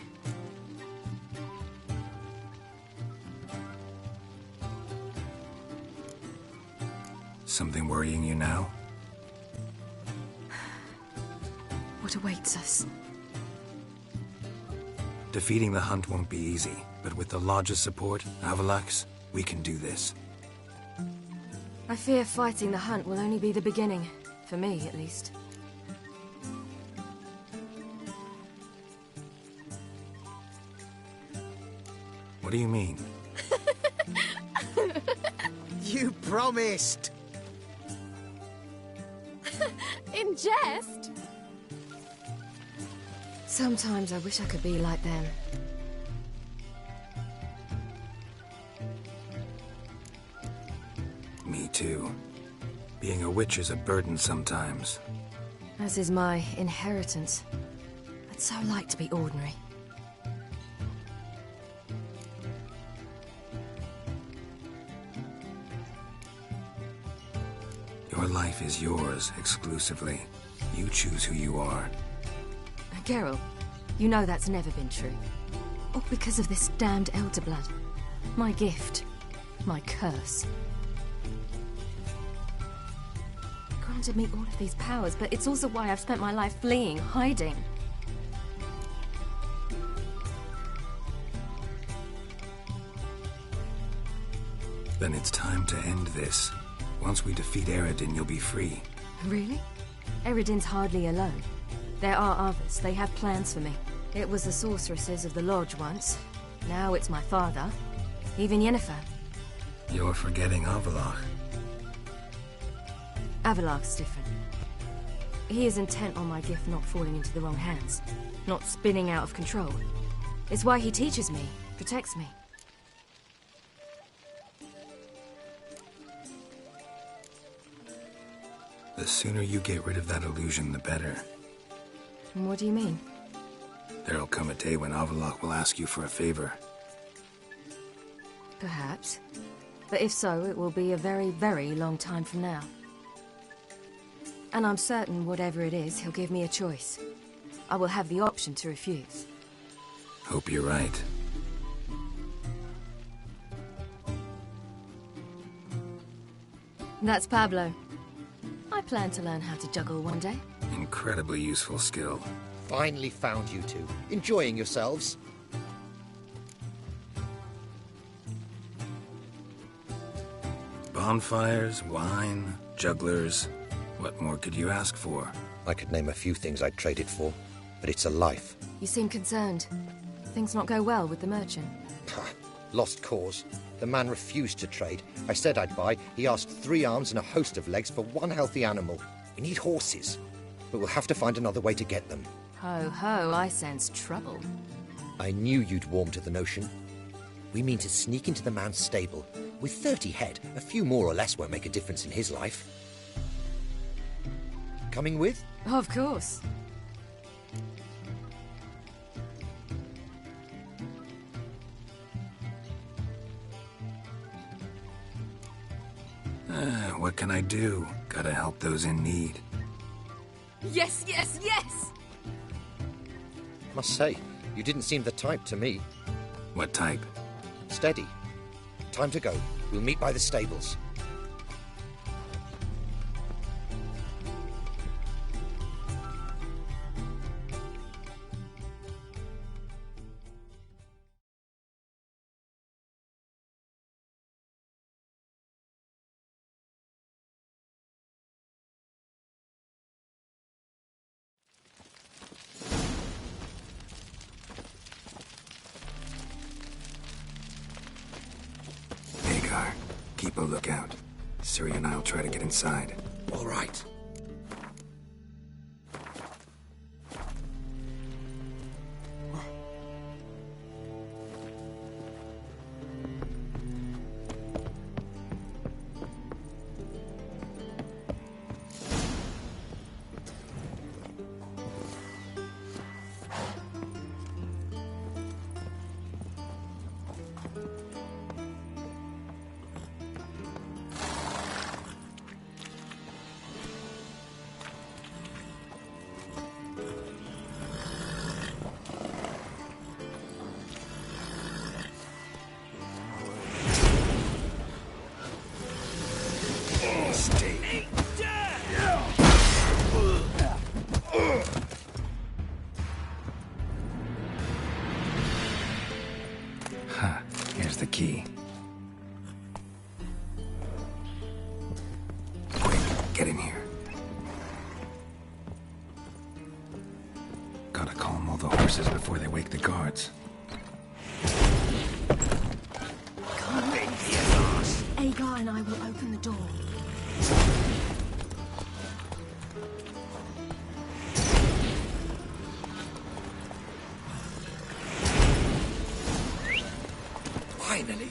Something worrying you now? What awaits us? Defeating the Hunt won't be easy, but with the Lodge's support, Avalax, we can do this. I fear fighting the Hunt will only be the beginning. For me, at least. What do you mean? You promised! In jest? Sometimes I wish I could be like them. Me too. Being a witch is a burden sometimes. As is my inheritance. I'd so like to be ordinary. Your life is yours, exclusively. You choose who you are. Geralt, you know that's never been true. All because of this damned elder blood. My gift. My curse. Granted me all of these powers, but it's also why I've spent my life fleeing, hiding. Then it's time to end this. Once we defeat Eredin, you'll be free. Really? Eredin's hardly alone. There are others. They have plans for me. It was the sorceresses of the Lodge once. Now it's my father. Even Yennefer. You're forgetting Avallac'h. Avallac'h's different. He is intent on my gift not falling into the wrong hands. Not spinning out of control. It's why he teaches me, protects me. The sooner you get rid of that illusion, the better. What do you mean? There'll come a day when Avallac'h will ask you for a favor. Perhaps. But if so, it will be a very, very long time from now. And I'm certain whatever it is, he'll give me a choice. I will have the option to refuse. Hope you're right. That's Pablo. I plan to learn how to juggle one day. Incredibly useful skill. Finally found you two. Enjoying yourselves? Bonfires, wine, jugglers. What more could you ask for? I could name a few things I'd trade it for, but it's a life. You seem concerned. Things not go well with the merchant. Lost cause. The man refused to trade. I said I'd buy. He asked 3 arms and a host of legs for 1 healthy animal. We need horses, but we'll have to find another way to get them. Ho ho, I sense trouble. I knew you'd warm to the notion. We mean to sneak into the man's stable. With 30 head, a few more or less won't make a difference in his life. Coming with? Of course. What can I do? Gotta help those in need. Yes, yes, yes! Must say, you didn't seem the type to me. What type? Steady. Time to go. We'll meet by the stables. Keep a lookout. Ciri and I'll try to get inside. All right. Here's the key. Quick, get in here. Gotta calm all the horses before they wake the guards. Come in here, boss. Agar and I will open the door. Finally.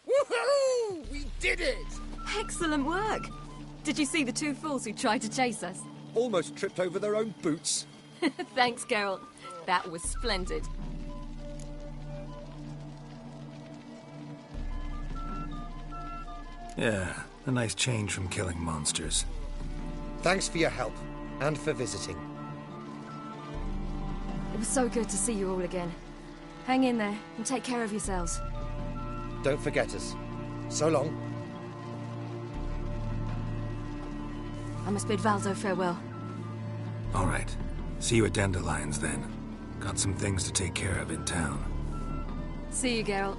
Woohoo! We did it! Excellent work. Did you see the two fools who tried to chase us? Almost tripped over their own boots. Thanks, Geralt. That was splendid. Yeah, a nice change from killing monsters. Thanks for your help, and for visiting. It was so good to see you all again. Hang in there, and take care of yourselves. Don't forget us. So long. I must bid Valzo farewell. All right. See you at Dandelions, then. Got some things to take care of in town. See you, Geralt.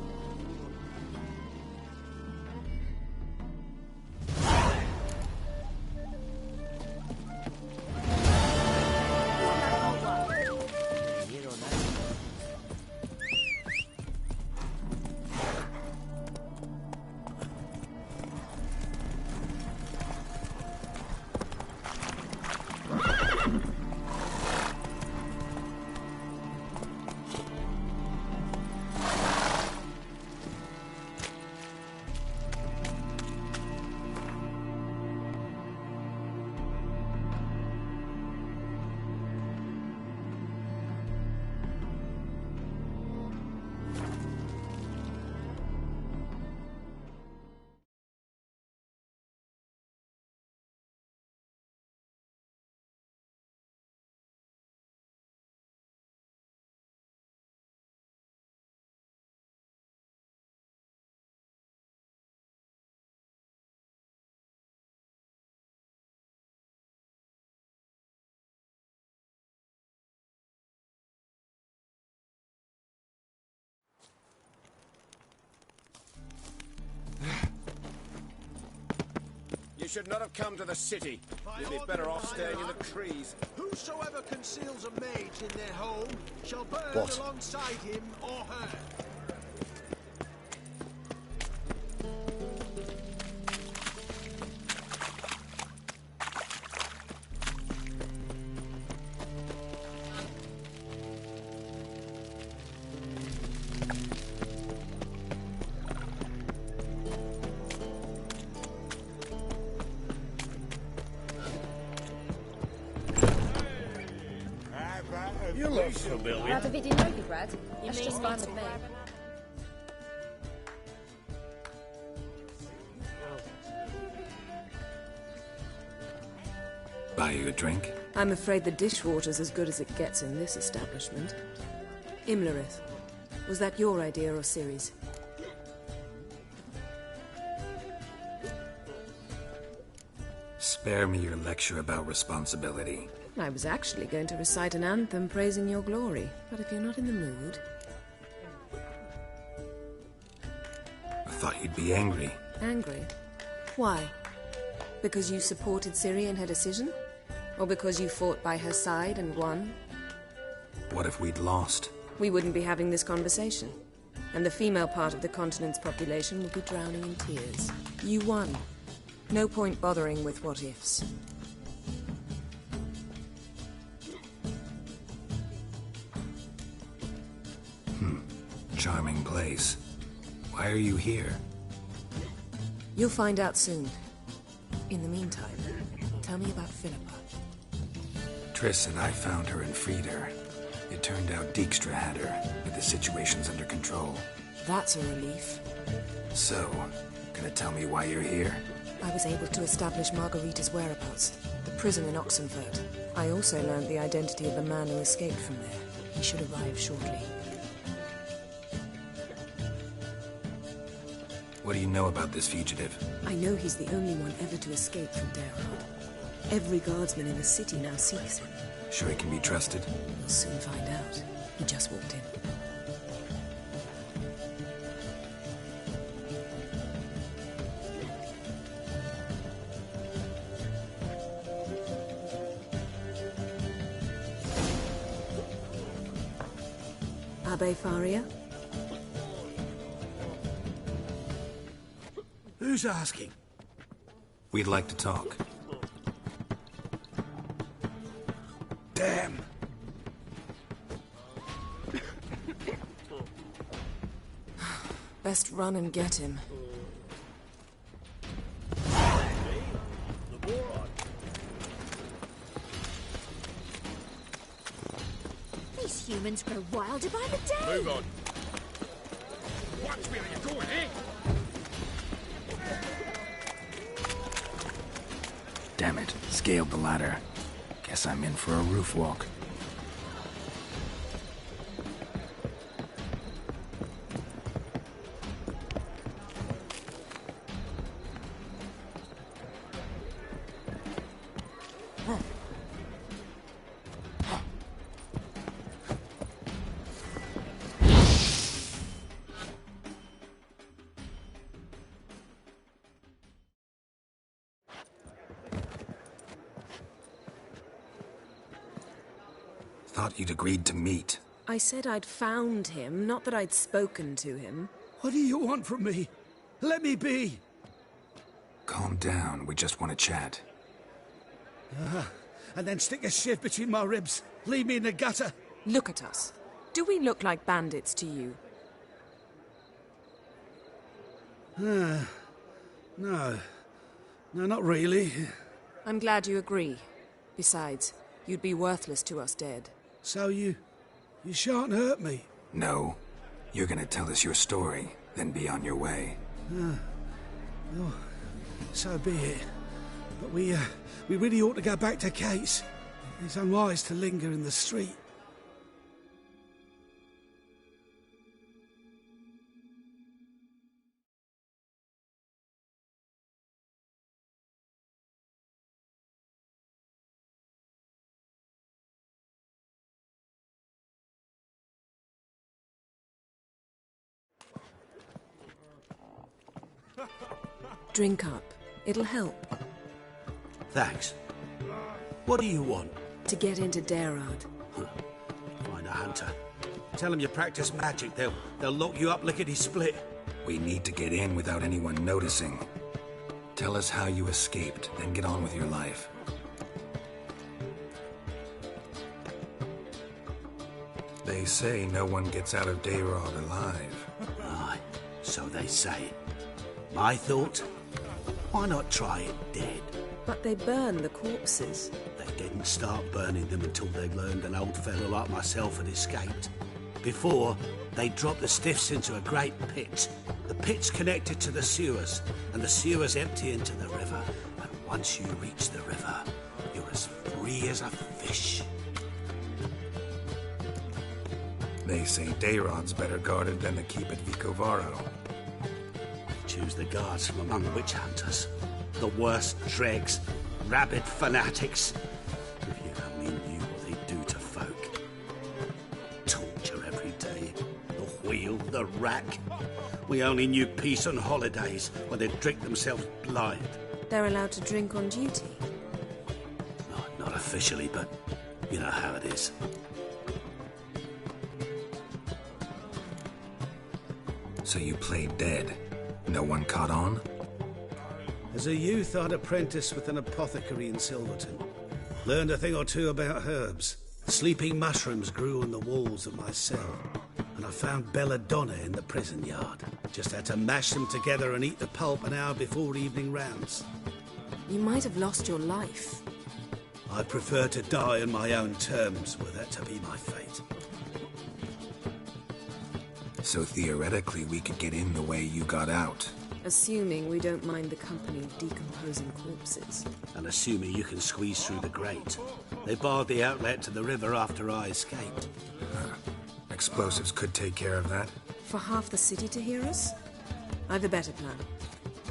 You should not have come to the city. You'd be better off staying in the trees. Whosoever conceals a mage in their home shall burn What? alongside him or her. You look familiar. Radovid in Novigrad? That's just fine with me. Buy you a drink? I'm afraid the dishwater's as good as it gets in this establishment. Imlerith, was that your idea or Ciri's? Spare me your lecture about responsibility. I was actually going to recite an anthem praising your glory, but if you're not in the mood... I thought you'd be angry. Angry? Why? Because you supported Ciri in her decision? Or because you fought by her side and won? What if we'd lost? We wouldn't be having this conversation. And the female part of the continent's population would be drowning in tears. You won. No point bothering with what-ifs. charming place. Why are you here? You'll find out soon. In the meantime, tell me about Philippa. Triss and I found her and freed her. It turned out Dijkstra had her, but the situation's under control. That's a relief. So, gonna tell me why you're here? I was able to establish Margarita's whereabouts, the prison in Oxenfurt. I also learned the identity of the man who escaped from there. He should arrive shortly. What do you know about this fugitive? I know he's the only one ever to escape from Derard. Every guardsman in the city now seeks him. Sure he can be trusted? We'll soon find out. He just walked in. Abbe Faria? Who's asking? We'd like to talk. Damn. Best run and get him. These humans grow wilder by the day. Move on. Watch where you're going, eh? Damn it, scaled the ladder. Guess I'm in for a roof walk. Thought you'd agreed to meet. I said I'd found him, not that I'd spoken to him. What do you want from me? Let me be! Calm down, we just want to chat. And then stick a shiv between my ribs. Leave me in the gutter. Look at us. Do we look like bandits to you? No. No, not really. I'm glad you agree. Besides, you'd be worthless to us dead. So you shan't hurt me? No. You're gonna tell us your story, then be on your way. Well, so be it. But we really ought to go back to Kate's. It's unwise to linger in the street. Drink up. It'll help. Thanks. What do you want? To get into Derard. Find a hunter. Tell them you practice magic. They'll lock you up lickety-split. We need to get in without anyone noticing. Tell us how you escaped, then get on with your life. They say no one gets out of Derard alive. Aye, so they say. My thought? Why not try it dead? But they burn the corpses. They didn't start burning them until they learned an old fellow like myself had escaped. Before, they dropped the stiffs into a great pit. The pit's connected to the sewers, and the sewers empty into the river. And once you reach the river, you're as free as a fish. They say Derard's better guarded than the keep at Vicovaro. Choose the guards from among witch hunters. The worst dregs, rabid fanatics. If you only knew what they do to folk. Torture every day. The wheel, the rack. We only knew peace on holidays when they'd drink themselves blind. They're allowed to drink on duty? Not officially, but you know how it is. So you played dead. No one caught on? As a youth, I'd apprenticed with an apothecary in Silverton. Learned a thing or two about herbs. Sleeping mushrooms grew on the walls of my cell. and I found belladonna in the prison yard. Just had to mash them together and eat the pulp an hour before evening rounds. You might have lost your life. I prefer to die on my own terms, were that to be my fate. So theoretically, we could get in the way you got out. Assuming we don't mind the company of decomposing corpses. And assuming you can squeeze through the grate. They barred the outlet to the river after I escaped. Explosives could take care of that. For half the city to hear us? I've a better plan.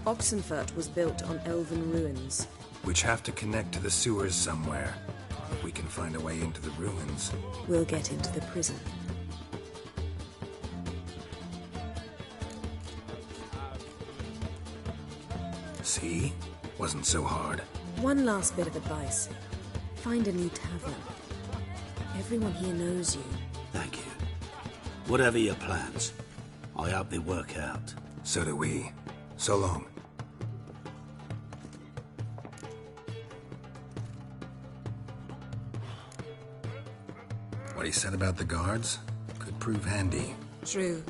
Oxenfurt was built on elven ruins. Which have to connect to the sewers somewhere. If we can find a way into the ruins. We'll get into the prison. See? Wasn't so hard. One last bit of advice. Find a new tavern. Everyone here knows you. Thank you. Whatever your plans, I hope they work out. So do we. So long. What he said about the guards could prove handy. True.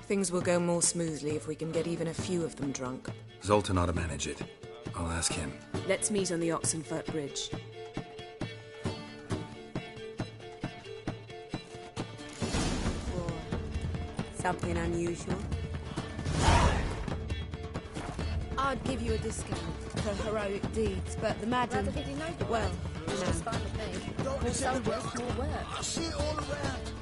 Things will go more smoothly if we can get even a few of them drunk. Zoltan ought to manage it. I'll ask him. Let's meet on the Oxenfurt Bridge. Something unusual? I'd give you a discount for heroic deeds, but the madam... Radovid in Novigrad. Well, It's just fine with me. More soldiers, more work. I see it all around.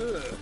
Ugh.